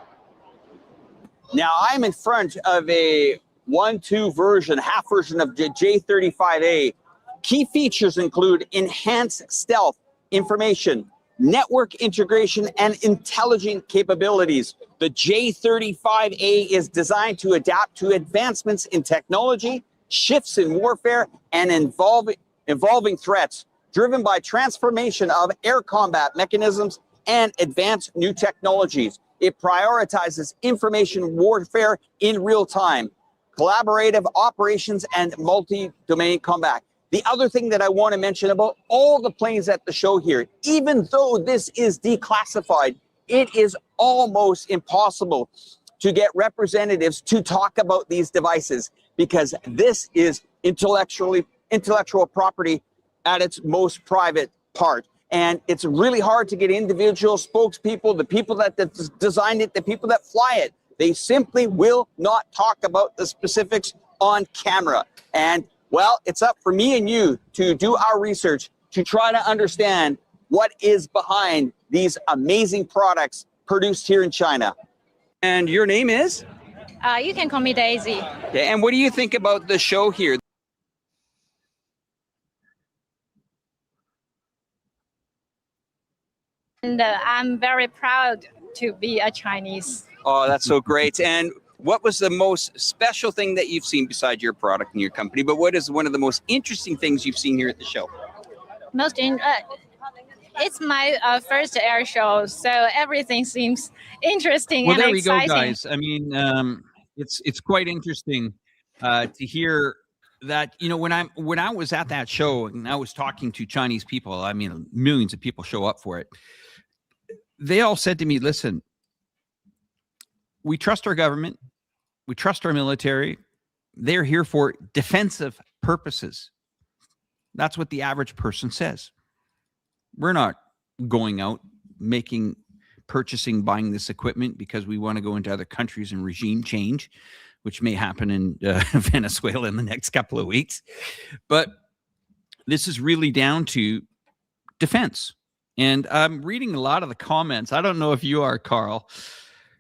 Speaker 4: Now I'm in front of a 1.2 version, half version of the J35A. Key features include enhanced stealth, information, network integration, and intelligent capabilities. The J35A is designed to adapt to advancements in technology, shifts in warfare, and evolving threats, driven by transformation of air combat mechanisms and advanced new technologies. It prioritizes information warfare in real time, collaborative operations, and multi-domain combat. The other thing that I want to mention about all the planes at the show here, even though this is declassified, it is almost impossible to get representatives to talk about these devices because this is intellectual property at its most private part. And it's really hard to get individual spokespeople, the people that designed it, the people that fly it. They simply will not talk about the specifics on camera. And well, it's up for me and you to do our research to try to understand what is behind these amazing products produced here in China. And your name is?
Speaker 5: You can call me Daisy.
Speaker 4: Okay, and what do you think about the show here?
Speaker 5: And I'm very proud to be a Chinese.
Speaker 4: Oh, that's so great. And what was the most special thing that you've seen besides your product and your company? But what is one of the most interesting things you've seen here at the show?
Speaker 5: It's my first air show, so everything seems interesting
Speaker 1: Well,
Speaker 5: and
Speaker 1: there we
Speaker 5: exciting.
Speaker 1: go, guys. I mean, it's quite interesting to hear that. You know, when I was at that show and I was talking to Chinese people, I mean, millions of people show up for it. They all said to me, "Listen, we trust our government, we trust our military. They're here for defensive purposes." That's what the average person says. We're not going out purchasing, buying this equipment because we want to go into other countries and regime change, which may happen in Venezuela in the next couple of weeks. But this is really down to defense. And I'm reading a lot of the comments. I don't know if you are, Carl.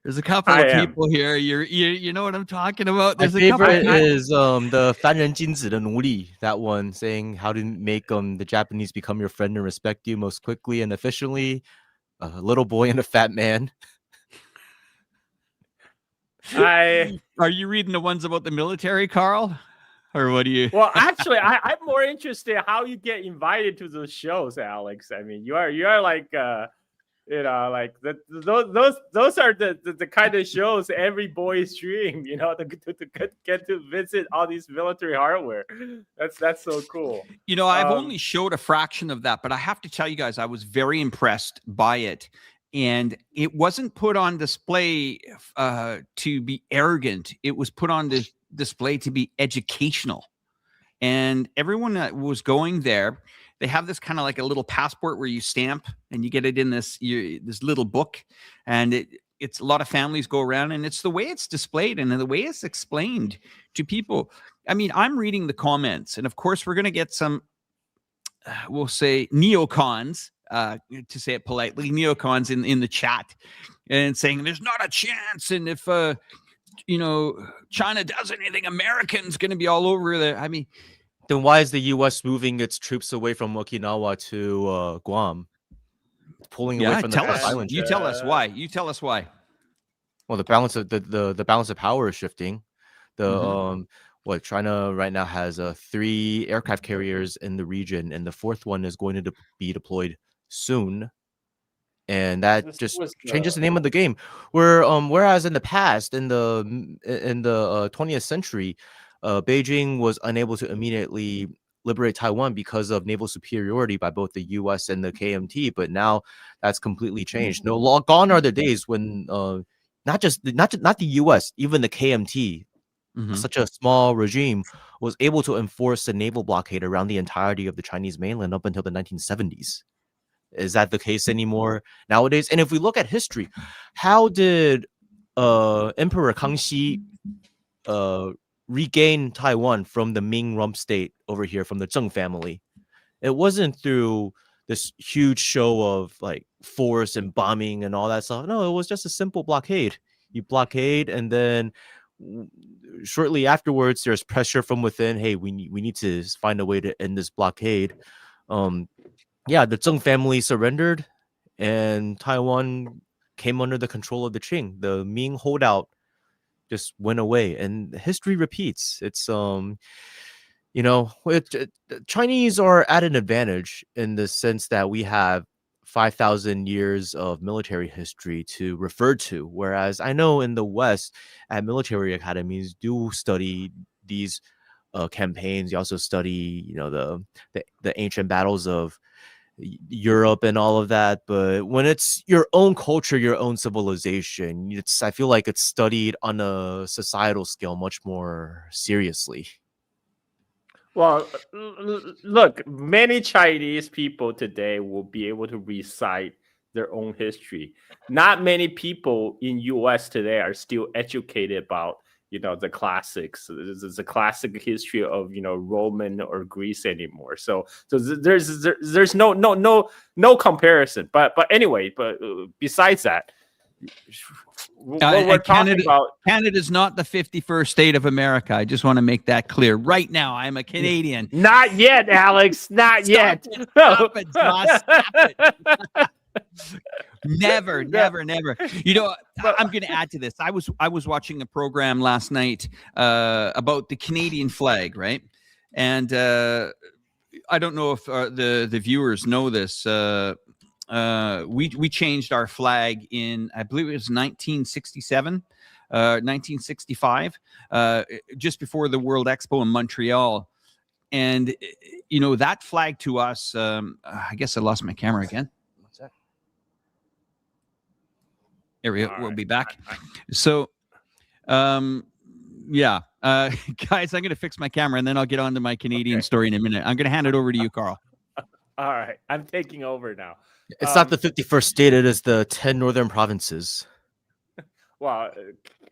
Speaker 1: There's a couple of people here. You know what I'm talking about.
Speaker 2: My
Speaker 1: There's
Speaker 2: favorite is the 凡人君子的奴隶, that one, saying how to make the Japanese become your friend and respect you most quickly and efficiently. A little boy and a fat man.
Speaker 3: Are
Speaker 1: you reading the ones about the military, Carl? Or what do you?
Speaker 3: Well, actually, I'm more interested in how you get invited to those shows, Alex. I mean, you are like, like those are the kind of shows every boy's dream, to get to visit all these military hardware. That's so cool.
Speaker 1: I've only showed a fraction of that, but I have to tell you guys, I was very impressed by it. And it wasn't put on display to be arrogant. It was put on display to be educational. And everyone that was going there, they have this kind of like a little passport where you stamp and you get it in this little book. And it's a lot of families go around, and it's the way it's displayed and the way it's explained to people. I mean, I'm reading the comments, and of course we're going to get some, we'll say neocons, to say it politely, neocons in the chat, and saying there's not a chance. And if, China does anything, Americans going to be all over there. I mean,
Speaker 2: then why is the U.S. moving its troops away from Okinawa to Guam, pulling away from the island?
Speaker 1: You tell us why. You tell us why.
Speaker 2: Well, the balance of the balance of power is shifting. China right now has 3 aircraft carriers in the region, and the 4th one is going to be deployed soon. And that changes the name of the game. Whereas in the past, in the 20th century, Beijing was unable to immediately liberate Taiwan because of naval superiority by both the U.S. and the KMT. But now that's completely changed. Gone are the days when not the U.S., even the KMT, such a small regime, was able to enforce a naval blockade around the entirety of the Chinese mainland up until the 1970s. Is that the case anymore nowadays? And if we look at history, how did Emperor Kangxi regain Taiwan from the Ming rump state over here, from the Zheng family? It wasn't through this huge show of like force and bombing and all that stuff. No, it was just a simple blockade. You blockade, and then shortly afterwards, there's pressure from within. Hey, we need to find a way to end this blockade. Yeah, the Zheng family surrendered, and Taiwan came under the control of the Qing. The Ming holdout just went away, and history repeats. It's Chinese are at an advantage in the sense that we have 5,000 years of military history to refer to, whereas I know in the West, at military academies, do study these campaigns. You also study, the ancient battles of Europe and all of that. But when it's your own culture, your own civilization, I feel like it's studied on a societal scale much more seriously.
Speaker 3: Well, look, many Chinese people today will be able to recite their own history. Not many people in U.S. today are still educated about, the classics, the classic history of, Roman or Greece anymore. So there's no comparison. But anyway, besides that, what we're talking about,
Speaker 1: Canada's not the 51st state of America. I just want to make that clear. Right now, I'm a Canadian.
Speaker 3: Not yet, Alex. Not yet.
Speaker 1: Stop it, Josh, stop it. Never. I'm going to add to this. I was watching a program last night about the Canadian flag, right? And I don't know if the viewers know this. We changed our flag in, I believe it was 1967, 1965, just before the World Expo in Montreal. And, that flag to us, I guess I lost my camera again. What's that? There we go. We'll be back. So, yeah, guys, I'm going to fix my camera and then I'll get on to my Canadian story in a minute. I'm going to hand it over to you, Carl.
Speaker 3: All right. I'm taking over now.
Speaker 2: It's not the 51st state, it is the 10 northern provinces.
Speaker 3: Well,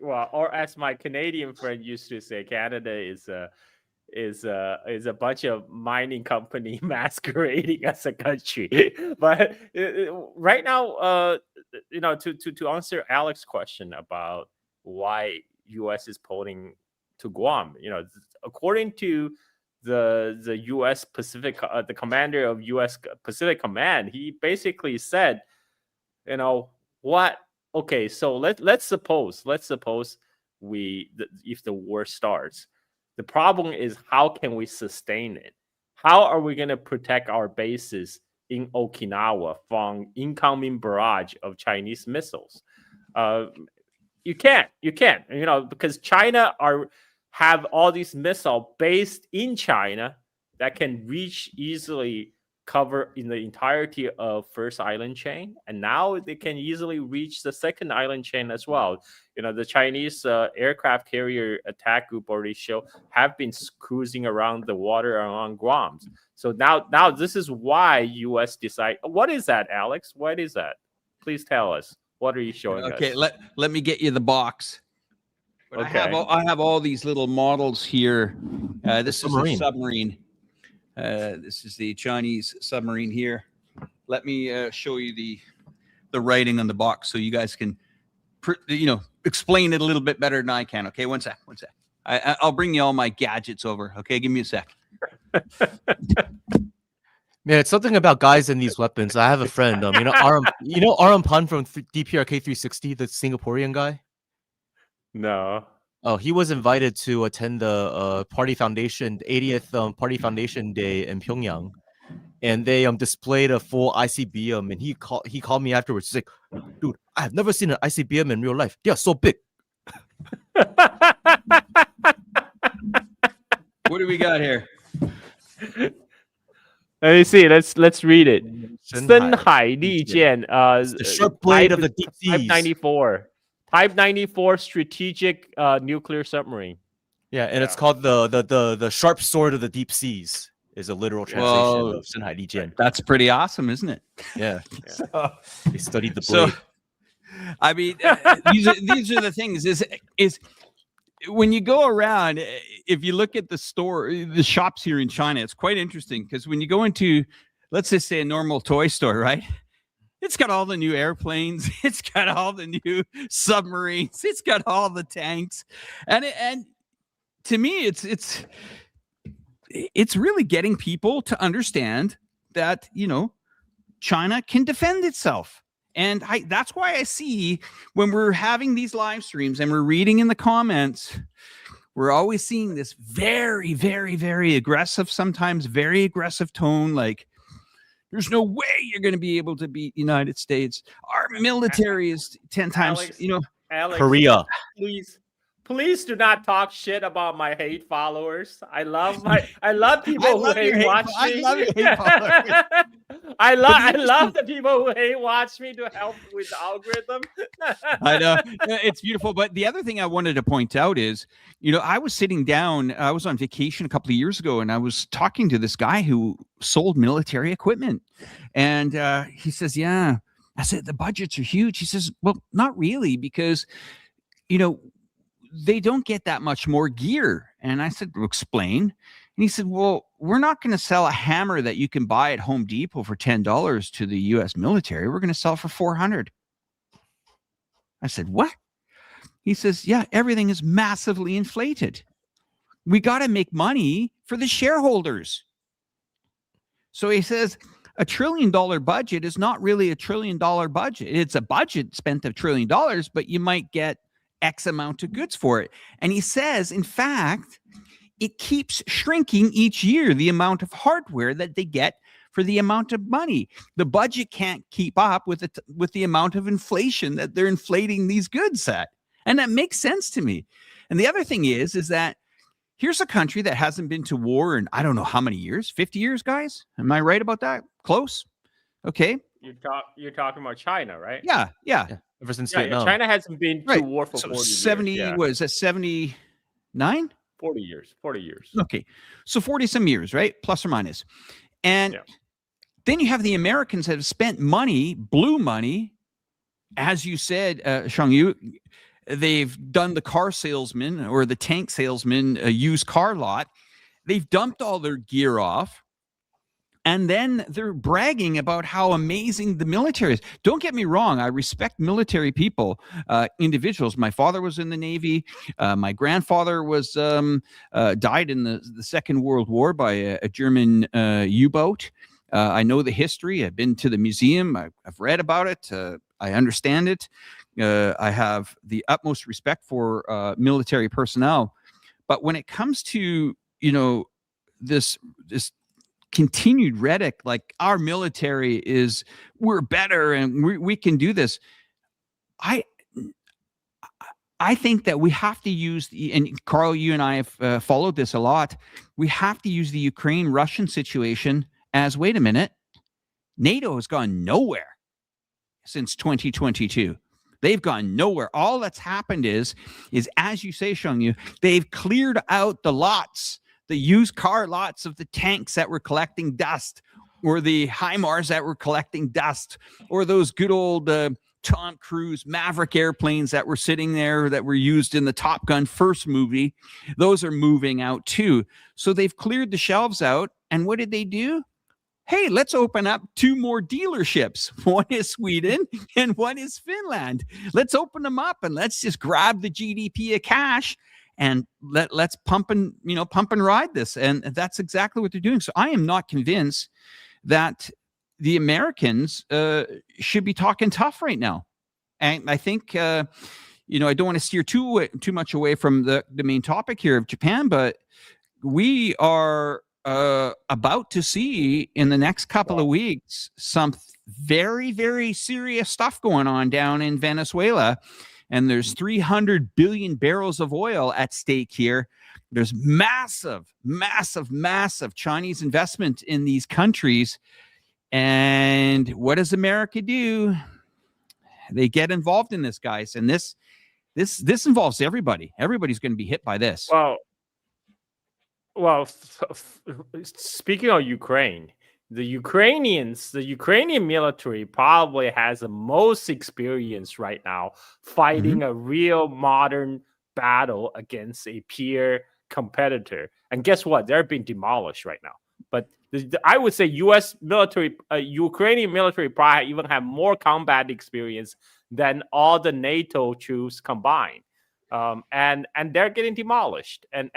Speaker 3: or as my Canadian friend used to say, Canada is a bunch of mining company masquerading as a country. But right now, to answer Alex's question about why U.S. is pulling to Guam, according to the U.S. Pacific, the commander of U.S. Pacific Command, he basically said, what? Okay, so let's suppose if the war starts, the problem is how can we sustain it? How are we going to protect our bases in Okinawa from incoming barrage of Chinese missiles? You can't, because China have all these missiles based in China that can easily cover in the entirety of first island chain, and now they can easily reach the second island chain as well. The Chinese aircraft carrier attack group already have been cruising around the water around Guam. So now this is why U.S. decide. What is that, Alex? What is that? Please tell us. What are you showing us?
Speaker 1: Okay, let me get you the box. But
Speaker 3: okay.
Speaker 1: I have all these little models here. This is a submarine. This is the Chinese submarine here. Let me show you the writing on the box so you guys can, explain it a little bit better than I can. Okay, one sec. I'll bring you all my gadgets over. Okay, give me a sec.
Speaker 2: Man, it's something about guys in these weapons. I have a friend, Aram Pan from DPRK 360, the Singaporean guy.
Speaker 3: No.
Speaker 2: Oh, he was invited to attend the Party Foundation 80th Party Foundation Day in Pyongyang, and they displayed a full ICBM. And he called me afterwards. He's like, "Dude, I have never seen an ICBM in real life. They are so big."
Speaker 1: What do we got here?
Speaker 3: Let me see. Let's read it. Shanghai Li Jian,
Speaker 2: the sharp blade of the deep seas.
Speaker 3: Type 94 strategic nuclear submarine.
Speaker 2: Yeah, and it's called the sharp sword of the deep seas. Is a literal translation of Shanghai Li Jian.
Speaker 1: That's pretty awesome, isn't it?
Speaker 2: Yeah. So, they studied the blade.
Speaker 1: So, I mean, these are the things. Is when you go around, if you look at the shops here in China, it's quite interesting because when you go into let's just say a normal toy store, right? It's got all the new airplanes. It's got all the new submarines. It's got all the tanks, and to me, it's really getting people to understand that China can defend itself. And that's why I see when we're having these live streams and we're reading in the comments, we're always seeing this very, very, very aggressive, sometimes very aggressive tone, like, there's no way you're going to be able to beat the United States. Our military is 10 times,
Speaker 3: Alex,
Speaker 2: Korea.
Speaker 3: Please do not talk shit about my hate followers. I love people who hate watch me.
Speaker 1: I love your hate followers.
Speaker 3: I love the people who hate watch me to help with the algorithm.
Speaker 1: I know, it's beautiful. But the other thing I wanted to point out is, I was sitting down, I was on vacation a couple of years ago, and I was talking to this guy who sold military equipment. And he says, yeah. I said, the budgets are huge. He says, well, not really, because, they don't get that much more gear. And I said, well, explain. And he said, well, we're not going to sell a hammer that you can buy at Home Depot for $10 to the U.S. military. We're going to sell for $400. I said, what? He says, yeah, everything is massively inflated. We got to make money for the shareholders. So he says, $1 trillion budget is not really $1 trillion budget. It's a budget spent $1 trillion, but you might get X amount of goods for it. And he says, in fact, it keeps shrinking each year, the amount of hardware that they get for the amount of money. The budget can't keep up with the amount of inflation that they're inflating these goods at. And that makes sense to me. And the other thing is that here's a country that hasn't been to war in I don't know how many years, 50 years, guys? Am I right about that? Close? Okay.
Speaker 3: You're talking about China, right?
Speaker 1: Yeah.
Speaker 2: Ever since
Speaker 3: Yeah,
Speaker 2: Vietnam.
Speaker 3: China hasn't been to war for 40
Speaker 1: 70,
Speaker 3: years. Yeah.
Speaker 1: what is that, 79?
Speaker 3: 40 years. 40 years.
Speaker 1: Okay. So 40 some years, right? Plus or minus. And then you have the Americans that have spent money, blue money, as you said, Shang-Yu, they've done the car salesman or the tank salesman used car lot. They've dumped all their gear off. And then they're bragging about how amazing the military is. Don't get me wrong. I respect military people, individuals. My father was in the Navy. My grandfather was died in the Second World War by a German U-boat. I know the history. I've been to the museum. I've read about it. I understand it. I have the utmost respect for military personnel. But when it comes to, this continued rhetoric, like our military we're better and we can do this. I think that we have to use and Carl, you and I have followed this a lot. We have to use the Ukraine-Russian situation as, wait a minute, NATO has gone nowhere since 2022. They've gone nowhere. All that's happened is as you say, Shang-Yu, they've cleared out the lots, the used car lots of the tanks that were collecting dust, or the HIMARS that were collecting dust, or those good old Tom Cruise Maverick airplanes that were sitting there that were used in the Top Gun first movie. Those are moving out too. So they've cleared the shelves out. And what did they do? Hey, let's open up 2 more dealerships. One is Sweden and one is Finland. Let's open them up and let's just grab the GDP of cash and let's pump and ride this. And that's exactly what they're doing. So I am not convinced that the Americans should be talking tough right now. And I think, I don't want to steer too much away from the main topic here of Japan, but we are about to see in the next couple of weeks some very, very serious stuff going on down in Venezuela. And there's 300 billion barrels of oil at stake here. There's massive, massive, massive Chinese investment in these countries. And what does America do? They get involved in this, guys. And this involves everybody. Everybody's going to be hit by this.
Speaker 3: Well, speaking of Ukraine, the Ukrainian military probably has the most experience right now fighting a real modern battle against a peer competitor. And guess what? They're being demolished right now. But I would say U.S. military, Ukrainian military probably even have more combat experience than all the NATO troops combined. And they're getting demolished. And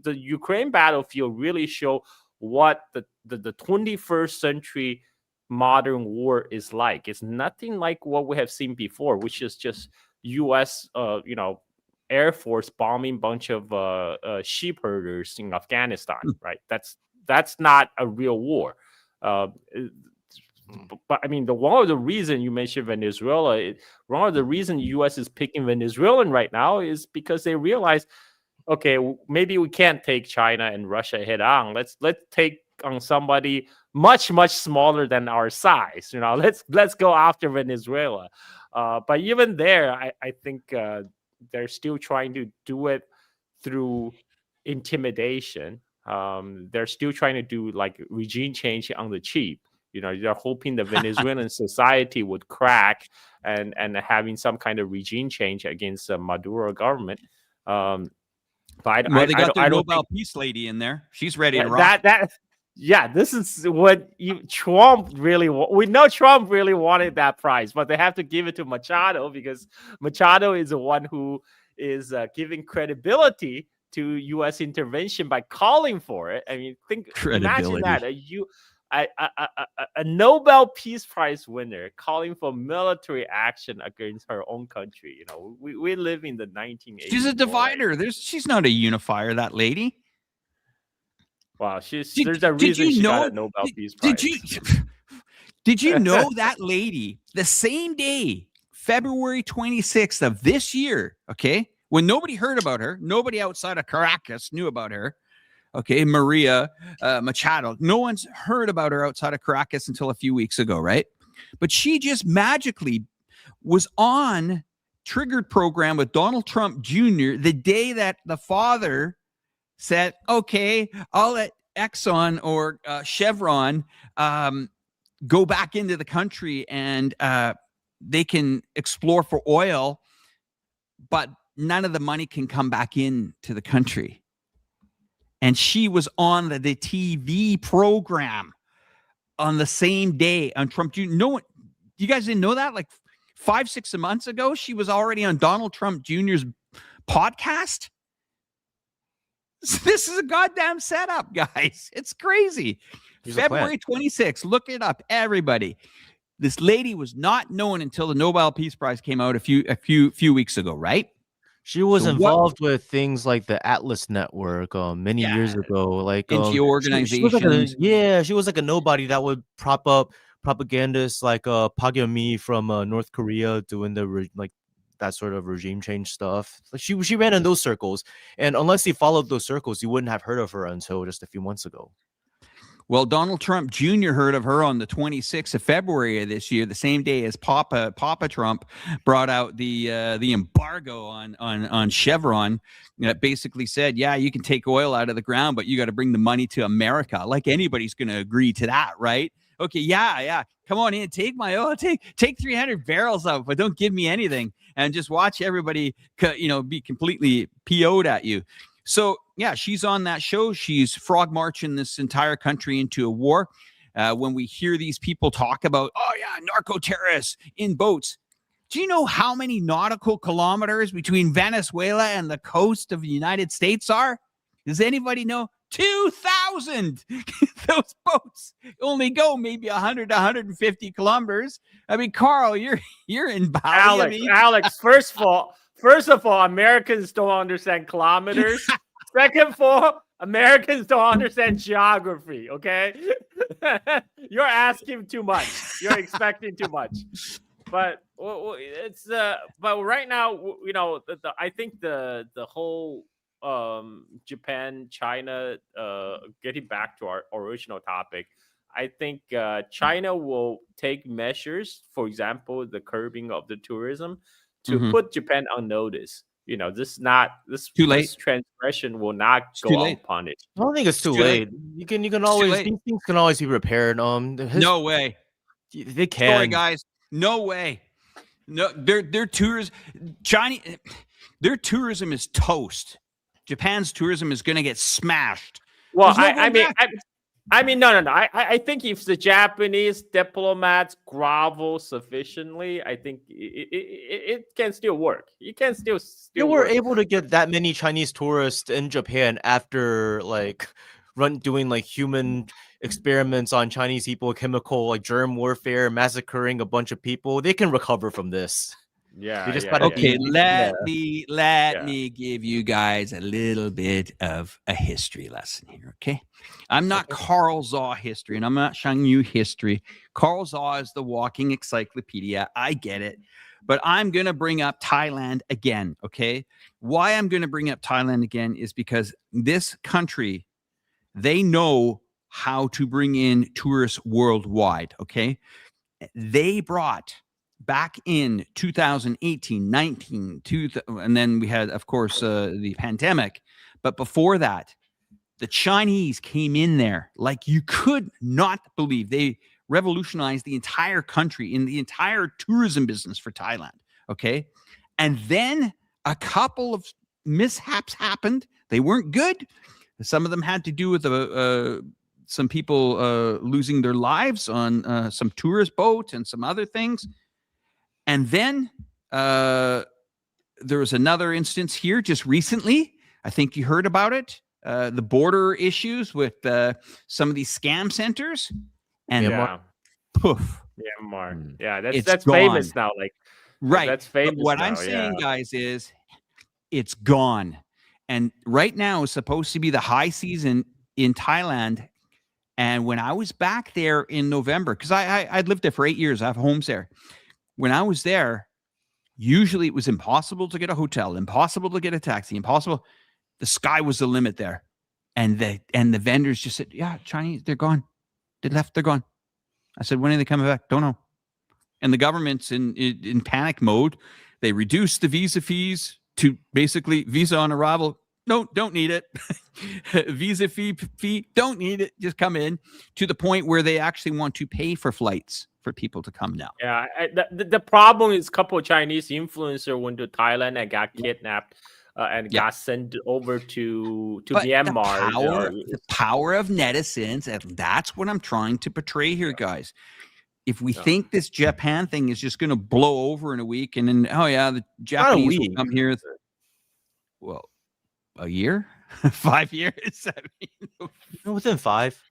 Speaker 3: the Ukraine battlefield really show what the 21st century modern war is like. It's nothing like what we have seen before, which is just U.S. Air Force bombing bunch of sheep herders in Afghanistan. Right? That's not a real war. But I mean, one of the reason you mentioned Venezuela, one of the reason U.S. is picking Venezuelan right now is because they realize, okay, maybe we can't take China and Russia head on. Let's take on somebody much smaller than our size. Let's go after Venezuela. But even there, I think they're still trying to do it through intimidation. They're still trying to do like regime change on the cheap. They're hoping the Venezuelan society would crack and having some kind of regime change against the Maduro government. But
Speaker 1: they got the Nobel Peace lady in there. She's ready to rock.
Speaker 3: This is what Trump really. We know Trump really wanted that prize, but they have to give it to Machado because Machado is the one who is giving credibility to U.S. intervention by calling for it. I mean, imagine that a Nobel Peace Prize winner calling for military action against her own country. We live in the 1980s.
Speaker 1: She's a divider. She's not a unifier, that lady.
Speaker 3: Wow, there's a reason she got a Nobel Peace Prize.
Speaker 1: Did you know that lady, the same day, February 26th of this year, okay, when nobody heard about her, nobody outside of Caracas knew about her, okay, Maria Machado. No one's heard about her outside of Caracas until a few weeks ago, right? But she just magically was on triggered program with Donald Trump Jr. the day that the father said, okay, I'll let Exxon or Chevron go back into the country and they can explore for oil, but none of the money can come back into the country. And she was on the TV program on the same day on Trump Jr. No one, you guys didn't know that? Like 5-6 months ago, she was already on Donald Trump Jr.'s podcast. This is a goddamn setup, guys. It's crazy. February 26th. Look it up, everybody. This lady was not known until the Nobel Peace Prize came out a few weeks ago, right?
Speaker 2: She was involved with things like the Atlas Network many years ago, like
Speaker 1: NGO organizations.
Speaker 2: She was like a nobody that would prop up propagandists like Park Geun-hye from North Korea doing the that sort of regime change stuff. Like she ran in those circles, and unless you followed those circles, you wouldn't have heard of her until just a few months ago.
Speaker 1: Well, Donald Trump Jr. heard of her on the 26th of February of this year, the same day as Papa Trump brought out the embargo on Chevron. That basically said, yeah, you can take oil out of the ground, but you got to bring the money to America. Like anybody's going to agree to that, right? Okay, yeah. Come on in, take my oil, take 300 barrels out, but don't give me anything, and just watch everybody, be completely PO'd at you. So, yeah, she's on that show. She's frog marching this entire country into a war. When we hear these people talk about, oh, yeah, narco-terrorists in boats. Do you know how many nautical kilometers between Venezuela and the coast of the United States are? Does anybody know? 2,000. Those boats only go maybe 100 to 150 kilometers. I mean, Carl, you're in Bali.
Speaker 3: Alex, first of all, Americans don't understand kilometers. Second of all, Americans don't understand geography, okay? You're asking too much. You're expecting too much. But it's but right now, I think the whole Japan, China, getting back to our original topic, I think China will take measures, for example, the curbing of the tourism, to put Japan on notice. This transgression will not go unpunished.
Speaker 2: I don't think it's too late. You can always, these things can always be repaired.
Speaker 1: No way.
Speaker 2: They can.
Speaker 1: Sorry, guys. No way. No, their tourism is toast. Japan's tourism is going to get smashed.
Speaker 3: Well, I mean, no. I think if the Japanese diplomats grovel sufficiently, I think it can still work. It can still
Speaker 2: You were
Speaker 3: work.
Speaker 2: able to get that many Chinese tourists in Japan after like doing like human experiments on Chinese people, chemical like germ warfare, massacring a bunch of people. They can recover from this.
Speaker 3: Yeah.
Speaker 2: They just
Speaker 3: yeah,
Speaker 2: gotta
Speaker 3: yeah,
Speaker 1: Okay,
Speaker 3: yeah.
Speaker 1: let
Speaker 3: Yeah.
Speaker 1: me give you guys a little bit of a history lesson here. Okay, I'm not Carl Zha history, and I'm not Shang Yu history. Carl Zha is the walking encyclopedia. I get it, but I'm gonna bring up Thailand again. Okay, why I'm gonna bring up Thailand again is because this country, they know how to bring in tourists worldwide. Okay, they brought back in 2018, 19, and then we had, of course, the pandemic. But before that, the Chinese came in there like you could not believe. They revolutionized the entire country in the entire tourism business for Thailand. Okay. And then a couple of mishaps happened. They weren't good. Some of them had to do with some people losing their lives on some tourist boat and some other things. And then there was another instance here just recently. I think you heard about it. The border issues with some of these scam centers. And
Speaker 3: Yeah.
Speaker 1: poof.
Speaker 3: Myanmar. Yeah,
Speaker 1: It's
Speaker 3: that's
Speaker 1: gone.
Speaker 3: famous now. Like,
Speaker 1: Right.
Speaker 3: That's
Speaker 1: But
Speaker 3: famous.
Speaker 1: what
Speaker 3: now,
Speaker 1: I'm saying, guys, is it's gone. And right now is supposed to be the high season in Thailand. And when I was back there in November, because I'd lived there for 8 years, I have homes there. When I was there, usually it was impossible to get a hotel, impossible to get a taxi, impossible. The sky was the limit there. And the vendors just said, yeah, Chinese, they're gone. They left, they're gone. I said, when are they coming back? Don't know. And the government's in panic mode. They reduced the visa fees to basically visa on arrival. No, don't need it. Visa fee, don't need it. Just come in, to the point where they actually want to pay for flights for people to come now.
Speaker 3: Yeah, the problem is a couple of Chinese influencers went to Thailand and got kidnapped and got sent over to Myanmar.
Speaker 1: The power of netizens, and that's what I'm trying to portray here, guys. If we think this Japan thing is just going to blow over in a week, and then the Japanese will come here, well, a year, 5 years. I mean,
Speaker 2: Within 5.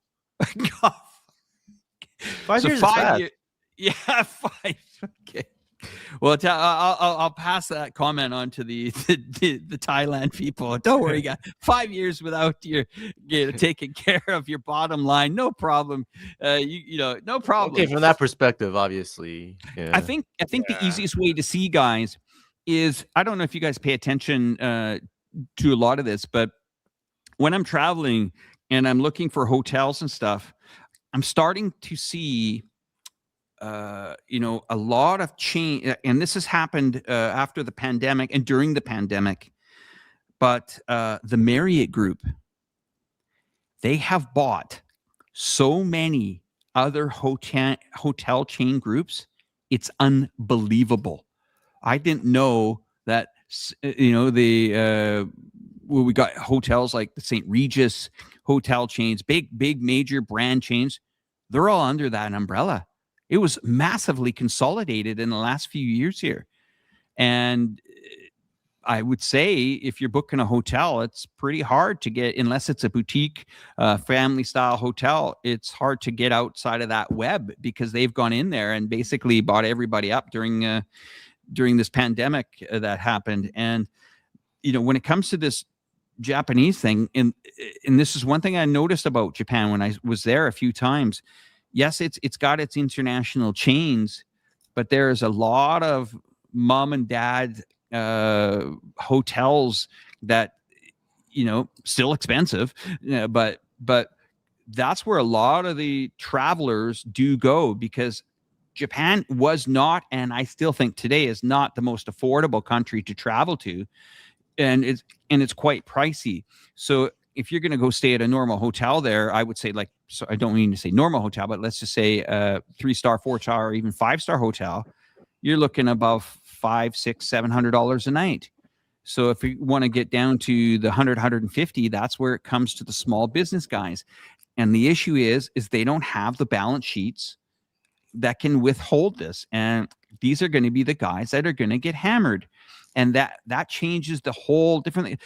Speaker 2: 5
Speaker 1: so
Speaker 2: years.
Speaker 1: 5 years. Yeah, 5. Okay. Well, I'll pass that comment on to the Thailand people. Don't worry, guys. 5 years without your taking care of your bottom line, no problem. No problem.
Speaker 2: Okay, from that perspective, obviously. Yeah.
Speaker 1: I think the easiest way to see, guys, is, I don't know if you guys pay attention to a lot of this, but when I'm traveling and I'm looking for hotels and stuff, I'm starting to see a lot of change, and this has happened after the pandemic and during the pandemic. But the Marriott Group, they have bought so many other hotel chain groups. It's unbelievable. I didn't know that. We got hotels like the St. Regis hotel chains, big major brand chains. They're all under that umbrella. It was massively consolidated in the last few years here. And I would say if you're booking a hotel, it's pretty hard to get, unless it's a boutique family style hotel, it's hard to get outside of that web, because they've gone in there and basically bought everybody up during this pandemic that happened. And, when it comes to this Japanese thing, and this is one thing I noticed about Japan when I was there a few times. Yes, it's got its international chains, but there's a lot of mom and dad hotels that, still expensive, but that's where a lot of the travelers do go, because Japan was not, and I still think today is not, the most affordable country to travel to, and it's quite pricey. So if you're going to go stay at a normal hotel there, I would say, so I don't mean to say normal hotel, but let's just say 3-star, 4-star, or even 5-star hotel, you're looking above $500, $600, $700 a night. So if you want to get down to the 100, 150, that's where it comes to the small business guys. And the issue is they don't have the balance sheets that can withhold this. And these are going to be the guys that are going to get hammered. And that changes the whole different.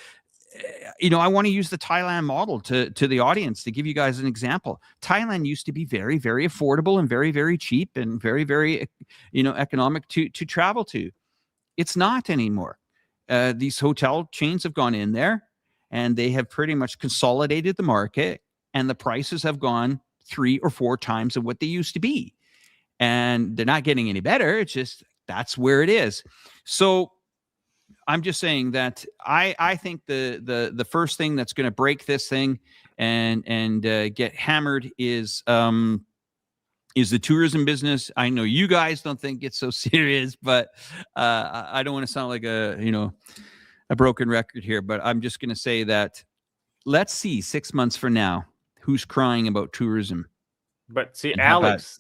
Speaker 1: I want to use the Thailand model to the audience to give you guys an example. Thailand used to be very, very affordable and very, very cheap and very, very, economic to travel to. It's not anymore. These hotel chains have gone in there and they have pretty much consolidated the market, and the prices have gone 3 or 4 times of what they used to be. And they're not getting any better. It's just that's where it is. So I'm just saying that I think the first thing that's going to break this thing and get hammered is the tourism business. I know you guys don't think it's so serious, but I don't want to sound like a broken record here. But I'm just going to say that let's see 6 months from now who's crying about tourism.
Speaker 3: But see, Alex,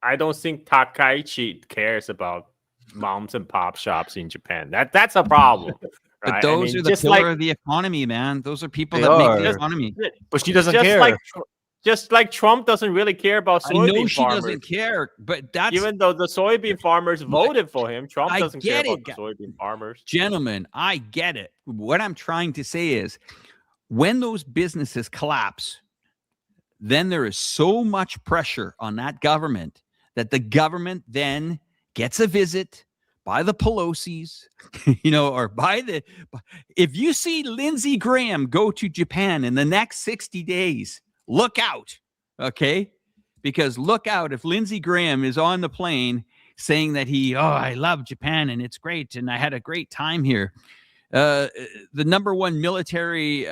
Speaker 3: I don't think Takaichi cares about moms and pop shops in Japan. That's a problem. Right?
Speaker 1: But those are the pillar of the economy, man. Those are people that make the economy.
Speaker 2: But she doesn't care.
Speaker 3: Just like Trump doesn't really care about soybean farmers. I know she
Speaker 1: doesn't care, but that's...
Speaker 3: Even though the soybean farmers voted for him, Trump doesn't care about the soybean farmers.
Speaker 1: Gentlemen, I get it. What I'm trying to say is when those businesses collapse, then there is so much pressure on that government that the government then gets a visit by the Pelosi's, or if you see Lindsey Graham go to Japan in the next 60 days, look out, okay? Because look out if Lindsey Graham is on the plane saying that I love Japan and it's great and I had a great time here. The number one military,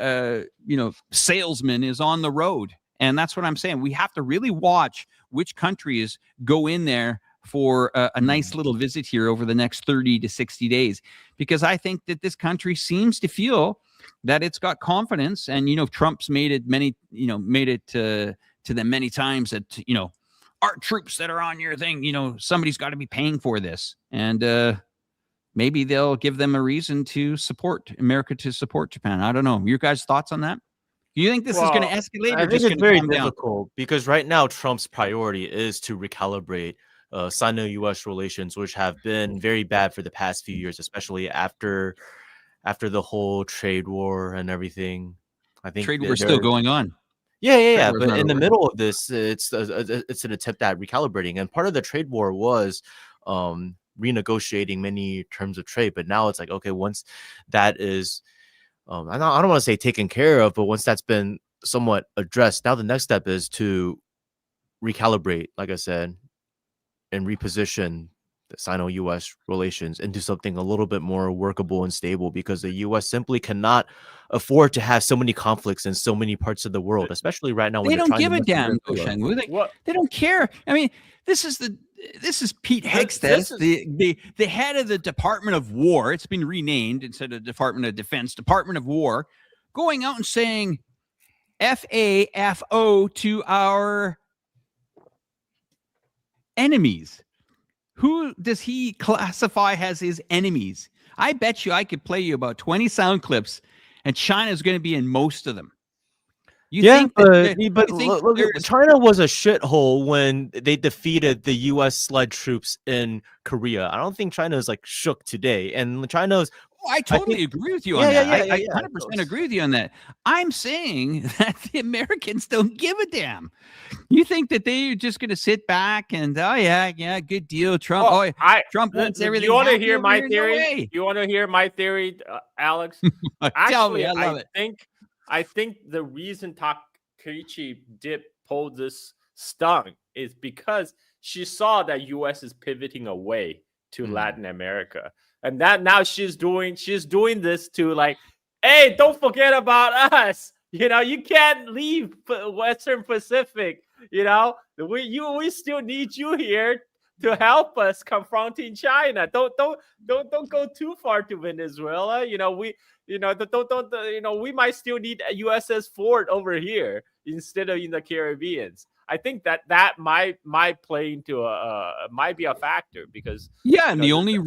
Speaker 1: salesman is on the road. And that's what I'm saying. We have to really watch which countries go in there for a nice little visit here over the next 30 to 60 days, because I think that this country seems to feel that it's got confidence. And, Trump's made it to them many times that, our troops that are on your thing, somebody's got to be paying for this. And maybe they'll give them a reason to support America, to support Japan. I don't know. Your guys' thoughts on that? Do you think this is going to escalate?
Speaker 2: I think it's very difficult because right now Trump's priority is to recalibrate Sino-U.S. relations, which have been very bad for the past few years, especially after the whole trade war and everything. I think
Speaker 1: trade war is still going on.
Speaker 2: Yeah. But in the middle of this, it's an attempt at recalibrating, and part of the trade war was renegotiating many terms of trade. But now it's like, okay, once that is I don't want to say taken care of, but once that's been somewhat addressed, now the next step is to recalibrate, like I said, and reposition the Sino-U.S. relations into something a little bit more workable and stable, because the U.S. simply cannot afford to have so many conflicts in so many parts of the world, especially right now.
Speaker 1: They don't give a damn. They don't care. I mean, this is Pete Hegseth, the head of the Department of War. It's been renamed instead of Department of Defense, Department of War, going out and saying FAFO to our enemies. Who does he classify as his enemies? I bet you I could play you about 20 sound clips, and China's going to be in most of them.
Speaker 2: China was a shithole when they defeated the U.S.-led troops in Korea. I don't think China is shook today, and China's.
Speaker 1: I totally agree with you on that. I 100% agree with you on that. I'm saying that the Americans don't give a damn. You think that they're just going to sit back and, good deal, Trump. Trump wants everything.
Speaker 3: You want to hear my theory? You want to hear my theory, Alex?
Speaker 1: Tell me, I love it.
Speaker 3: I think the reason Takaichi did pull this stunt is because she saw that U.S. is pivoting away to Latin America. And that now she's doing this to hey, don't forget about us. You can't leave Western Pacific. We still need you here to help us confronting China. Don't go too far to Venezuela. We might still need a USS Ford over here instead of in the Caribbean. I think that might play into might be a factor because
Speaker 1: the only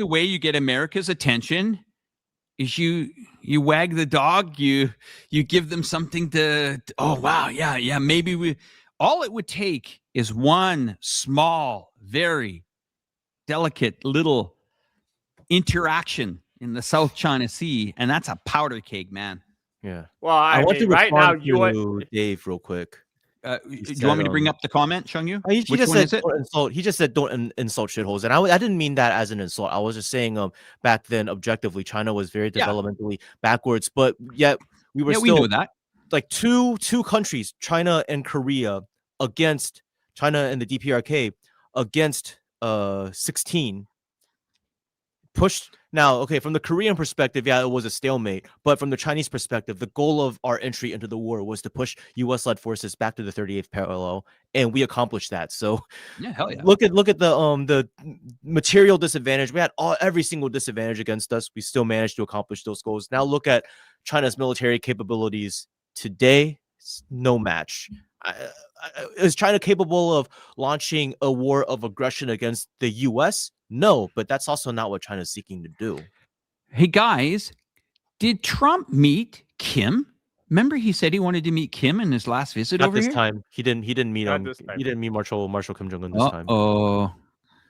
Speaker 1: way you get America's attention is you wag the dog, you give them something to, oh wow, yeah, maybe all it would take is one small, very delicate little interaction in the South China Sea, and that's a powder keg, man.
Speaker 2: Yeah.
Speaker 3: Well,
Speaker 2: I
Speaker 3: I
Speaker 2: want to
Speaker 3: mean, right now
Speaker 2: respond
Speaker 3: you are.
Speaker 2: to Dave real quick.
Speaker 1: Do you want me to bring up the comment, Shengyu?
Speaker 2: He
Speaker 1: Which
Speaker 2: just
Speaker 1: one
Speaker 2: said
Speaker 1: is it?
Speaker 2: don't insult. He just said don't insult shitholes, and I didn't mean that as an insult. I was just saying back then objectively China was very
Speaker 1: Yeah.
Speaker 2: developmentally backwards, but yet we were
Speaker 1: Yeah, we
Speaker 2: still
Speaker 1: know that.
Speaker 2: like two countries, China and Korea, against China and the DPRK against 16 pushed. Now, okay, from the Korean perspective, yeah, it was a stalemate, but from the Chinese perspective, the goal of our entry into the war was to push US-led forces back to the 38th parallel, and we accomplished that. So
Speaker 1: Yeah, hell yeah.
Speaker 2: look at the material disadvantage. We had every single disadvantage against us. We still managed to accomplish those goals. Now look at China's military capabilities today. It's no match. Is China capable of launching a war of aggression against the US? No, but that's also not what China's seeking to do.
Speaker 1: Hey guys, did Trump meet Kim? Remember, he said he wanted to meet Kim in his last visit
Speaker 2: Not
Speaker 1: over
Speaker 2: this
Speaker 1: here.
Speaker 2: time. He didn't meet
Speaker 3: Not this time.
Speaker 2: he didn't meet Marshal Kim Jong Un this time.
Speaker 1: Oh,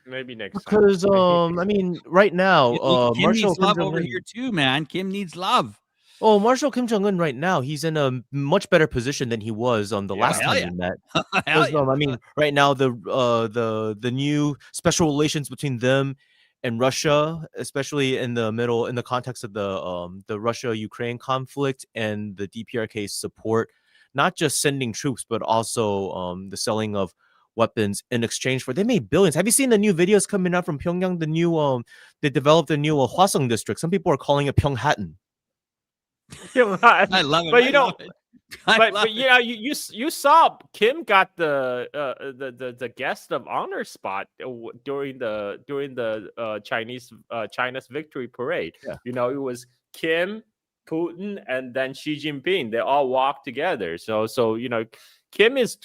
Speaker 3: Maybe next time.
Speaker 2: Because I mean, right now,
Speaker 1: Kim
Speaker 2: Marshal
Speaker 1: needs
Speaker 2: Kim
Speaker 1: love
Speaker 2: Jong
Speaker 1: over
Speaker 2: Un.
Speaker 1: here too, man. Kim needs love.
Speaker 2: Oh, Marshal Kim Jong Un right now, he's in a much better position than he was on the
Speaker 3: Yeah.
Speaker 2: last
Speaker 1: Hell
Speaker 2: time
Speaker 1: yeah.
Speaker 2: we met.
Speaker 1: Hell
Speaker 2: 'Cause,
Speaker 1: yeah.
Speaker 2: I mean, right now the new special relations between them and Russia, especially in the context of the Russia-Ukraine conflict and the DPRK's support, not just sending troops, but also the selling of weapons in exchange for, they made billions. Have you seen the new videos coming out from Pyongyang? The new they developed a new Hwasong district. Some people are calling it Pyonghatan.
Speaker 1: I love it.
Speaker 3: But
Speaker 1: I
Speaker 3: you know,
Speaker 1: love it. I love
Speaker 3: but you know, you saw Kim got the guest of honor spot during the China's victory parade.
Speaker 2: Yeah.
Speaker 3: You know, it was Kim, Putin, and then Xi Jinping. They all walked together. So you know, Kim is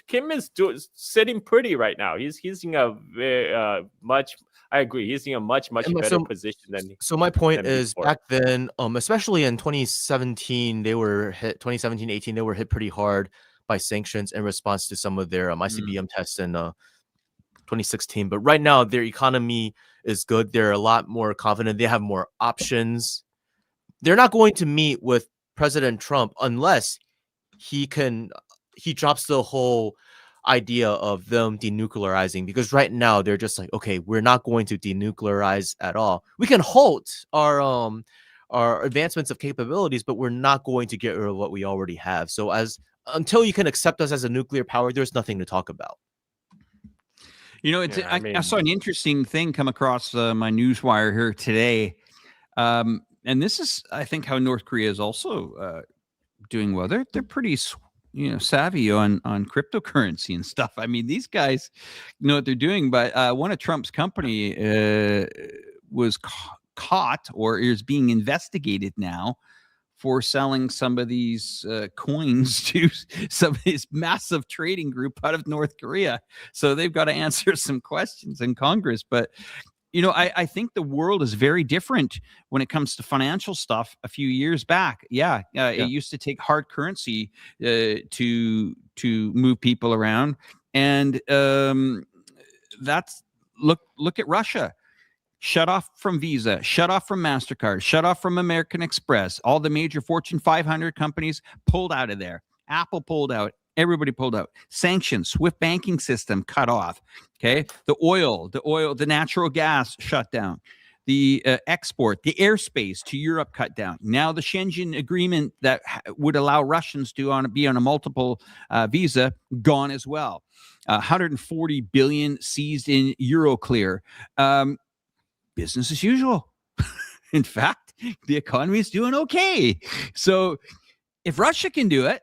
Speaker 3: sitting pretty right now. He's in a very much. I agree. He's in a much better position than.
Speaker 2: So my point
Speaker 3: than
Speaker 2: is,
Speaker 3: before.
Speaker 2: back then, especially in 2017, they were hit. 2017-18, they were hit pretty hard by sanctions in response to some of their ICBM tests in 2016. But right now, their economy is good. They're a lot more confident. They have more options. They're not going to meet with President Trump unless he drops the whole idea of them denuclearizing, because right now they're just like, okay, we're not going to denuclearize at all. We can halt our advancements of capabilities, but we're not going to get rid of what we already have. So until you can accept us as a nuclear power, there's nothing to talk about.
Speaker 1: You know, I saw an interesting thing come across my newswire here today, and this is, I think, how North Korea is also doing well. They're pretty savvy on cryptocurrency and stuff. I mean, these guys know what they're doing. But one of Trump's company was caught or is being investigated now for selling some of these coins to some of this massive trading group out of North Korea. So they've got to answer some questions in Congress. But you know, I think the world is very different when it comes to financial stuff. A few years back, it used to take hard currency to move people around, and that's look at Russia. Shut off from Visa, shut off from MasterCard, shut off from American Express. All the major Fortune 500 companies pulled out of there. Apple pulled out. Everybody pulled out. Sanctions, SWIFT banking system cut off. Okay, the natural gas shut down. The export, the airspace to Europe cut down. Now the Schengen agreement that would allow Russians to be on a multiple visa gone as well. 140 billion seized in Euroclear. Business as usual. In fact, the economy is doing okay. So if Russia can do it,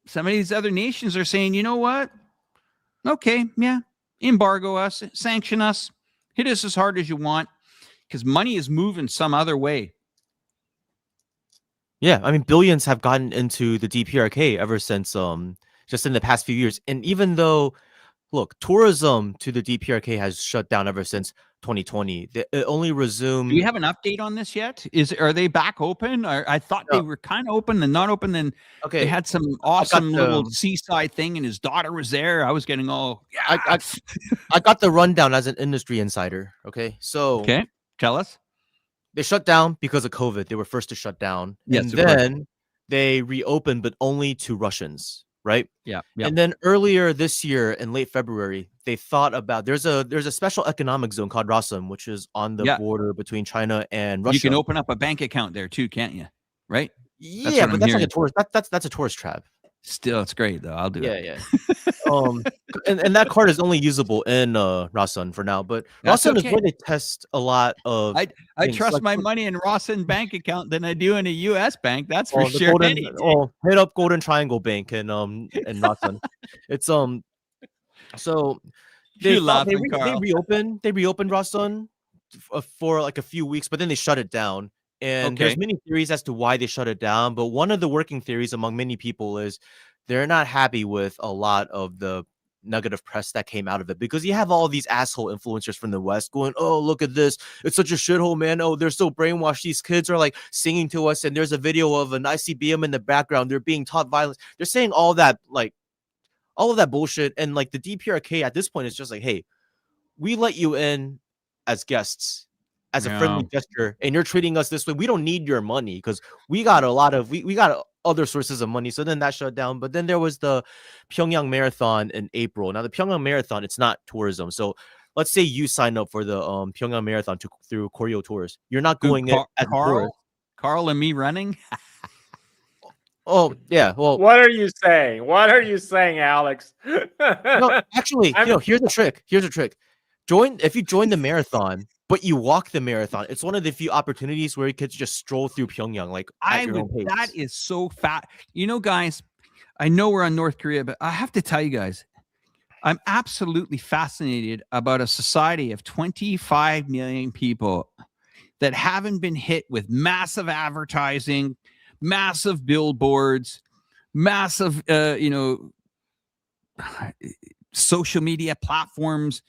Speaker 1: some of these other nations are saying, you know what? Okay, yeah, embargo us, sanction us, hit us as hard as you want, because money is moving some other way.
Speaker 2: Yeah, I mean, billions have gotten into the DPRK ever since just in the past few years. And even though look, tourism to the DPRK has shut down ever since 2020. It only resumed.
Speaker 1: Do we have an update on this yet? Are they back open? Or I thought they were kind of open and not open. Then they had some awesome little seaside thing, and his daughter was there. I was getting all. Yeah.
Speaker 2: I got the rundown as an industry insider. Okay, so
Speaker 1: tell us.
Speaker 2: They shut down because of COVID. They were first to shut down,
Speaker 1: yes,
Speaker 2: and then they reopened, but only to Russians. Right.
Speaker 1: Yeah.
Speaker 2: And then earlier this year in late February, they thought about there's a special economic zone called Rasan, which is on the border between China and Russia.
Speaker 1: You can open up a bank account there too, can't you? Right?
Speaker 2: Yeah, but that's like a tourist. That's a tourist trap.
Speaker 1: Still, it's great though. I'll do it.
Speaker 2: Yeah. And that card is only usable in Rasan for now. But Rasan is where they test a lot of.
Speaker 1: I trust my money in Rasan bank account than I do in a U.S. bank. That's for sure.
Speaker 2: Hit up Golden Triangle Bank and Rasan. It's so they reopened Rasan for like a few weeks, but then they shut it down. And there's many theories as to why they shut it down. But one of the working theories among many people is they're not happy with a lot of the negative press that came out of it, because you have all these asshole influencers from the West going, oh, look at this. It's such a shithole, man. Oh, they're so brainwashed. These kids are like singing to us. And there's a video of an ICBM in the background. They're being taught violence. They're saying all that, like all of that bullshit. And like the DPRK at this point is just like, hey, we let you in as guests, as a friendly gesture, and you're treating us this way. We don't need your money because we got a lot of we got other sources of money. So then that shut down. But then there was the Pyongyang Marathon in April. Now the Pyongyang Marathon, it's not tourism. So let's say you sign up for the Pyongyang Marathon through Koryo Tours. You're not going in as
Speaker 1: Carl and me running.
Speaker 2: Oh yeah. Well,
Speaker 3: what are you saying? What are you saying, Alex?
Speaker 2: No, actually, here's a trick. If you join the marathon, but you walk the marathon, it's one of the few opportunities where you could just stroll through Pyongyang. Like
Speaker 1: that is so fat. You know, guys, I know we're on North Korea, but I have to tell you guys, I'm absolutely fascinated about a society of 25 million people that haven't been hit with massive advertising, massive billboards, massive, social media platforms.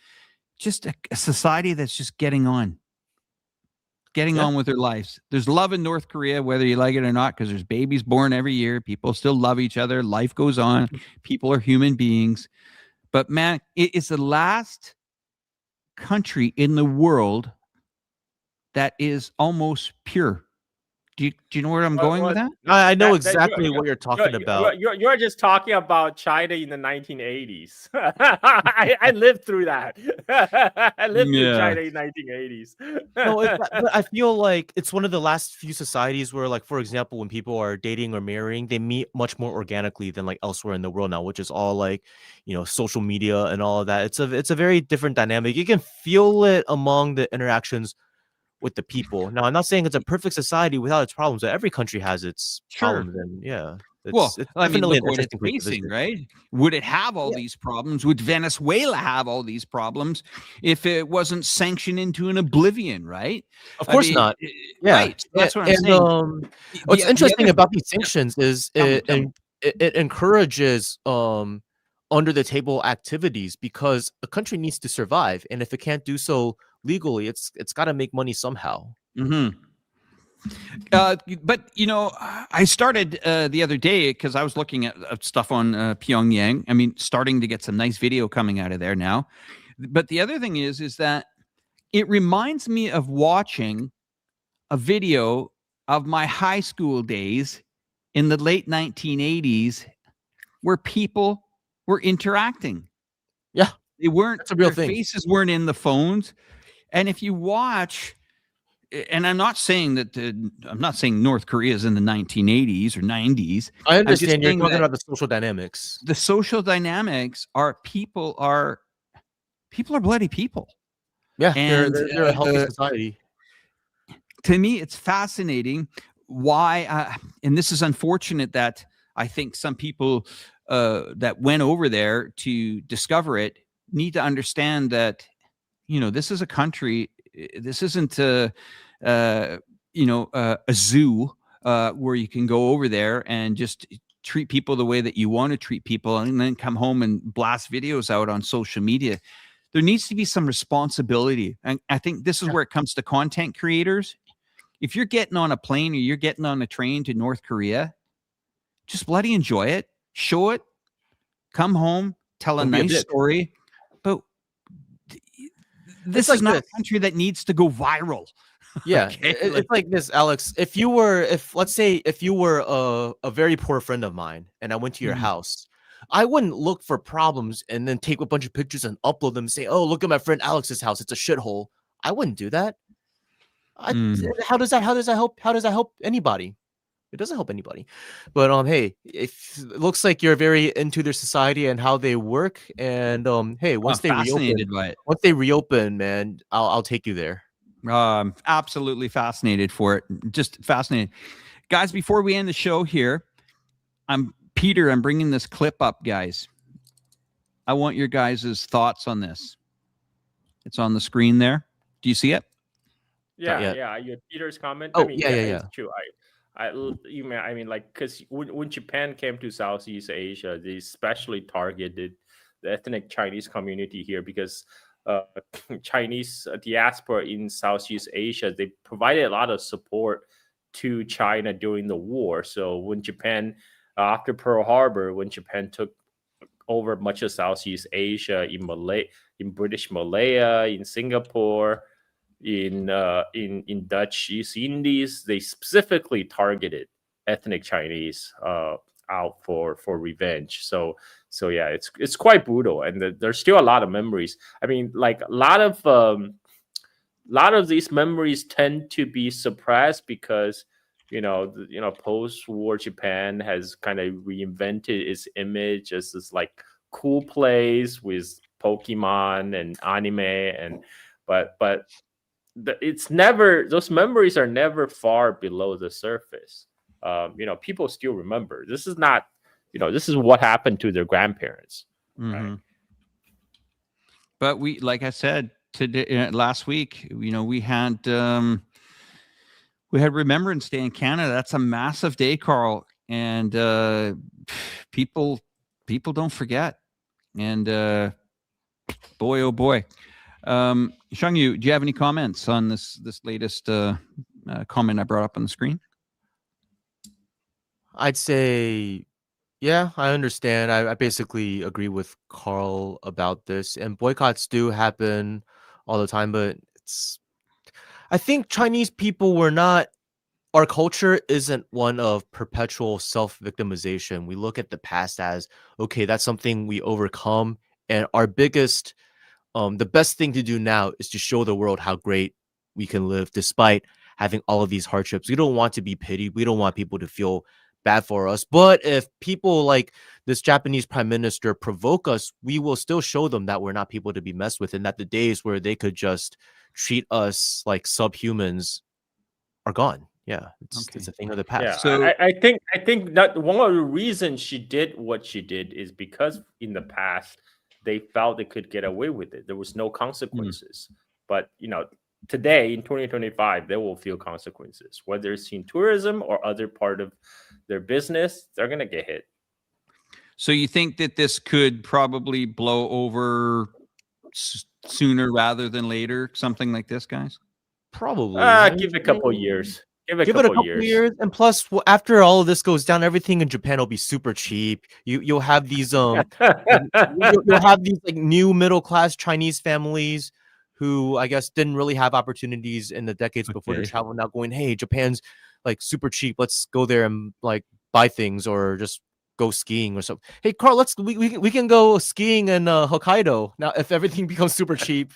Speaker 1: Just a society that's just getting on with their lives. There's love in North Korea, whether you like it or not, because there's babies born every year. People still love each other. Life goes on. People are human beings. But man, it is the last country in the world that is almost pure. Do you know where I'm going with that?
Speaker 2: I know exactly what you're talking about.
Speaker 3: You're just talking about China in the 1980s. I lived through that. I lived through China in the 1980s.
Speaker 2: No, but I feel like it's one of the last few societies where, like, for example, when people are dating or marrying, they meet much more organically than like elsewhere in the world now, which is all like, social media and all of that. It's a very different dynamic. You can feel it among the interactions with the people. Now, I'm not saying it's a perfect society without its problems, but every country has its problems. And it's
Speaker 1: definitely look what it's facing, right? Would it have all these problems? Would Venezuela have all these problems if it wasn't sanctioned into an oblivion, right?
Speaker 2: Of course not.
Speaker 1: Right. That's what I'm saying.
Speaker 2: What's interesting about these sanctions is it encourages under the table activities, because a country needs to survive, and if it can't do so legally, it's got to make money somehow.
Speaker 1: But I started the other day because I was looking at stuff on Pyongyang. I mean, starting to get some nice video coming out of there now. But the other thing is that it reminds me of watching a video of my high school days in the late 1980s, where people were interacting.
Speaker 2: Yeah,
Speaker 1: they weren't.
Speaker 2: That's a real
Speaker 1: their
Speaker 2: thing.
Speaker 1: Faces weren't in the phones. And if you watch, and I'm not saying North Korea is in the 1980s or 90s.
Speaker 2: I understand you're talking about the social dynamics.
Speaker 1: The social dynamics are people are bloody people.
Speaker 2: Yeah,
Speaker 1: and
Speaker 2: they're a healthy society.
Speaker 1: To me, it's fascinating why, and this is unfortunate that I think some people that went over there to discover it need to understand that, this is a country. This isn't a zoo where you can go over there and just treat people the way that you want to treat people and then come home and blast videos out on social media. There needs to be some responsibility. And I think this is where it comes to content creators. If you're getting on a plane or you're getting on a train to North Korea, just bloody enjoy it, show it, come home, tell a
Speaker 2: Don't be a
Speaker 1: nice
Speaker 2: dick.
Speaker 1: story. But this
Speaker 2: like
Speaker 1: is not
Speaker 2: this.
Speaker 1: a country that needs to go viral.
Speaker 2: Yeah,
Speaker 1: Okay,
Speaker 2: it's like this, Alex. If let's say if you were a very poor friend of mine and I went to your
Speaker 1: Mhm.
Speaker 2: house, I wouldn't look for problems and then take a bunch of pictures and upload them and say, "Oh, look at my friend Alex's house. It's a shithole." I wouldn't do that. How does that help anybody? It doesn't help anybody. But hey, if it looks like you're very into their society and how they work, and hey,
Speaker 1: I'm
Speaker 2: once they
Speaker 1: fascinated by it.
Speaker 2: reopen, man, I'll take you there.
Speaker 1: Absolutely fascinated for it. Just fascinated. Guys, before we end the show here, I'm bringing this clip up, guys. I want your guys' thoughts on this. It's on the screen there. Do you see it?
Speaker 3: Yeah,
Speaker 2: yet.
Speaker 3: Your Peter's comment.
Speaker 2: Oh,
Speaker 3: I mean,
Speaker 2: yeah.
Speaker 3: it's true. I mean, like, because when Japan came to Southeast Asia, they especially targeted the ethnic Chinese community here because Chinese diaspora in Southeast Asia, they provided a lot of support to China during the war. So when Japan, after Pearl Harbor, when Japan took over much of Southeast Asia, in British Malaya, in Singapore, in Dutch East Indies, they specifically targeted ethnic Chinese out for revenge. So yeah, it's quite brutal, and there's still a lot of memories. I mean, like a lot of these memories tend to be suppressed because post-war Japan has kind of reinvented its image as this like cool place with Pokemon and anime, but it's never, those memories are never far below the surface. People still remember. This is not, this is what happened to their grandparents. Right?
Speaker 1: But we, like I said today, last week, we had Remembrance Day in Canada. That's a massive day, Carl, and people don't forget. And boy, oh boy. Shangyu, do you have any comments on this latest comment I brought up on the screen?
Speaker 2: I'd say, yeah, I understand. I basically agree with Carl about this. And boycotts do happen all the time, but I think Chinese people our culture isn't one of perpetual self-victimization. We look at the past as, okay, that's something we overcome. And our biggest, the best thing to do now is to show the world how great we can live despite having all of these hardships. We don't want to be pitied. We don't want people to feel bad for us. But if people like this Japanese prime minister provoke us, we will still show them that we're not people to be messed with, and that the days where they could just treat us like subhumans are gone. Yeah, it's a thing of the past.
Speaker 3: Yeah,
Speaker 1: So-
Speaker 3: I think that one of the reasons she did what she did is because in the past they felt they could get away with it. There was no consequences. But today in 2025, they will feel consequences, whether it's in tourism or other part of their business. They're gonna get hit.
Speaker 1: So you think that this could probably blow over sooner rather than later, something like this, guys?
Speaker 2: Probably.
Speaker 3: Give it a couple of years. Give it a
Speaker 2: Give it a
Speaker 3: couple
Speaker 2: couple
Speaker 3: years.
Speaker 2: years, and plus, after all of this goes down, everything in Japan will be super cheap. You'll have these you'll have these like new middle class Chinese families who I guess didn't really have opportunities in the decades before to
Speaker 1: Okay.
Speaker 2: travel. Now going, hey, Japan's like super cheap. Let's go there and like buy things or just go skiing or something. Hey, Carl, we can go skiing in Hokkaido now if everything becomes super cheap.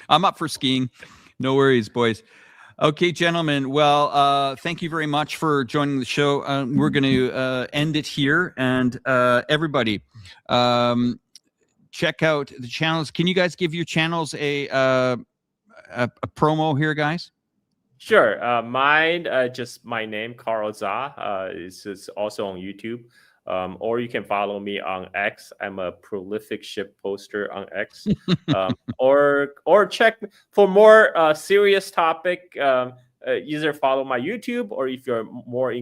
Speaker 1: I'm up for skiing. No worries, boys. Okay, gentlemen. Well, thank you very much for joining the show. We're going to end it here. And everybody, check out the channels. Can you guys give your channels a promo here, guys?
Speaker 3: Sure. Mine, just my name, Carl Zha, is also on YouTube. Or you can follow me on X. I'm a prolific ship poster on X. Or check for more serious topic. either follow my YouTube, or if you're more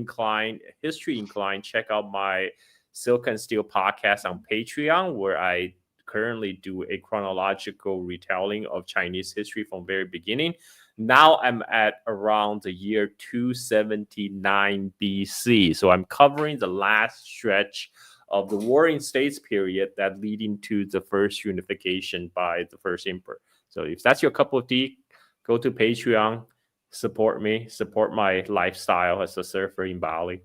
Speaker 3: history inclined, check out my Silk and Steel podcast on Patreon, where I currently do a chronological retelling of Chinese history from very beginning. Now I'm at around the year 279 BC. So I'm covering the last stretch of the Warring States period that leading to the first unification by the first emperor. So if that's your cup of tea, go to Patreon, support me, support my lifestyle as a surfer in Bali.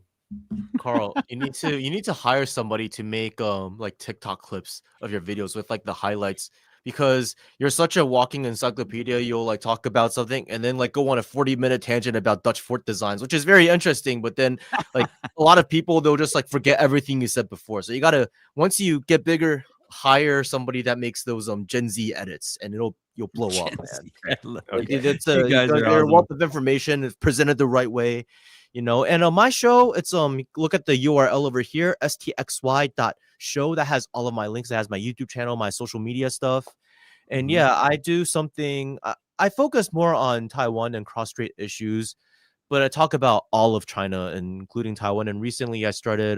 Speaker 2: Carl, you need to hire somebody to make like TikTok clips of your videos with like the highlights, because you're such a walking encyclopedia. You'll like talk about something and then like go on a 40-minute tangent about Dutch fort designs, which is very interesting. But then like a lot of people, they'll just like forget everything you said before. So you gotta, once you get bigger, hire somebody that makes those Gen Z edits, and you'll blow up, man. It's they're a wealth of information. It's presented the right way. And on my show, it's look at the URL over here, stxy.show. That has all of my links. That has my YouTube channel, my social media stuff. And yeah, I do something. I focus more on Taiwan and cross-strait issues, but I talk about all of China, including Taiwan. And recently I started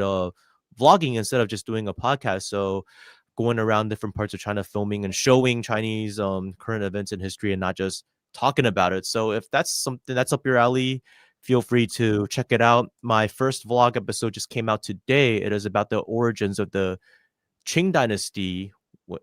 Speaker 2: vlogging instead of just doing a podcast. So going around different parts of China, filming and showing Chinese current events in history, and not just talking about it. So if that's something that's up your alley, feel free to check it out. My first vlog episode just came out today. It is about the origins of the Qing dynasty, with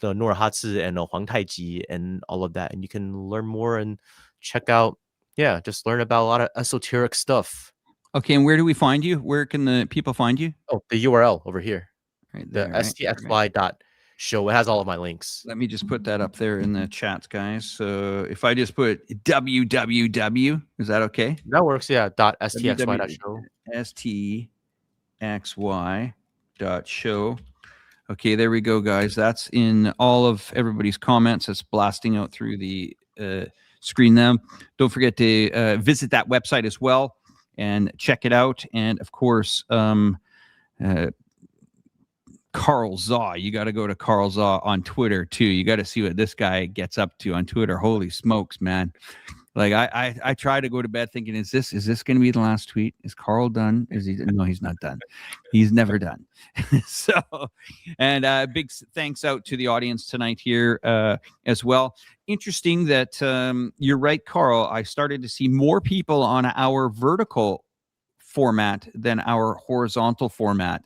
Speaker 2: Nora Hatzi and Huang Taiji and all of that. And you can learn more and check out, just learn about a lot of esoteric stuff.
Speaker 1: Okay, and where do we find you? Where can the people find you?
Speaker 2: Oh, the URL over here.
Speaker 1: Right
Speaker 2: there, the stxy.show. It has all of my links.
Speaker 1: Let me just put that up there in the chats, guys. So if I just put www, is that okay?
Speaker 2: That works, yeah. .stxy.show.
Speaker 1: stxy.show. Okay, there we go, guys. That's in all of everybody's comments. That's blasting out through the screen now. Don't forget to visit that website as well and check it out. And of course, Carl Zha, you got to go to Carl Zha on Twitter too. You got to see what this guy gets up to on Twitter. Holy smokes, man. Like I try to go to bed thinking, is this going to be the last tweet? Is Carl done? No, he's not done. He's never done. So, and big thanks out to the audience tonight here as well. Interesting that you're right, Carl. I started to see more people on our vertical format than our horizontal format.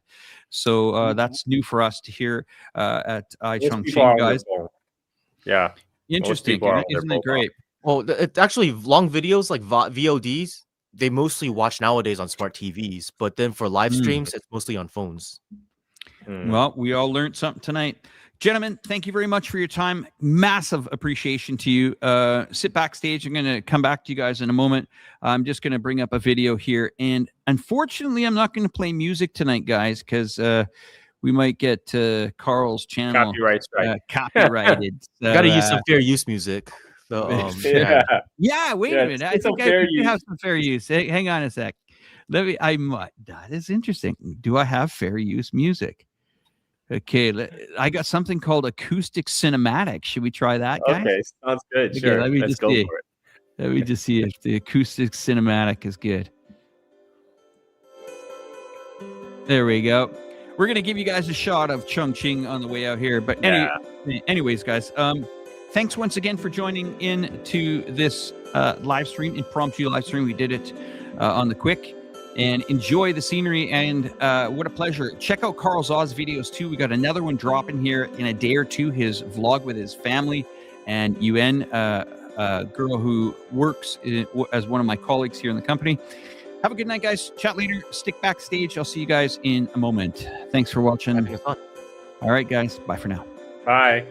Speaker 1: So that's new for us to hear at Chongqing, guys.
Speaker 3: Yeah.
Speaker 1: Interesting. Isn't it great?
Speaker 2: Well, it's actually long videos like VODs. They mostly watch nowadays on smart TVs, but then for live streams, it's mostly on phones.
Speaker 1: Well, we all learned something tonight. Gentlemen, thank you very much for your time. Massive appreciation to you. Sit backstage. I'm going to come back to you guys in a moment. I'm just going to bring up a video here. And unfortunately, I'm not going to play music tonight, guys, because we might get Carl's channel copyrighted.
Speaker 2: So, got to use some fair use music. So,
Speaker 1: yeah, wait a minute. I think I do have some fair use. Hey, hang on a sec. That is interesting. Do I have fair use music? Okay, I got something called acoustic cinematic. Should we try that, guys?
Speaker 3: Okay, sounds good.
Speaker 1: Okay,
Speaker 3: sure,
Speaker 1: let's go for it. Let me just see if the acoustic cinematic is good. There we go. We're gonna give you guys a shot of Chongqing on the way out here. But anyways, guys, thanks once again for joining in to this live stream, impromptu live stream. We did it on the quick. And enjoy the scenery, and what a pleasure. Check out Carl Zha's videos too. We got another one dropping here in a day or two, his vlog with his family, and Yuan, a girl who works as one of my colleagues here in the company. Have a good night, guys. Chat later. Stick backstage. I'll see you guys in a moment. Thanks for watching. All right, guys. Bye for now.
Speaker 3: Bye.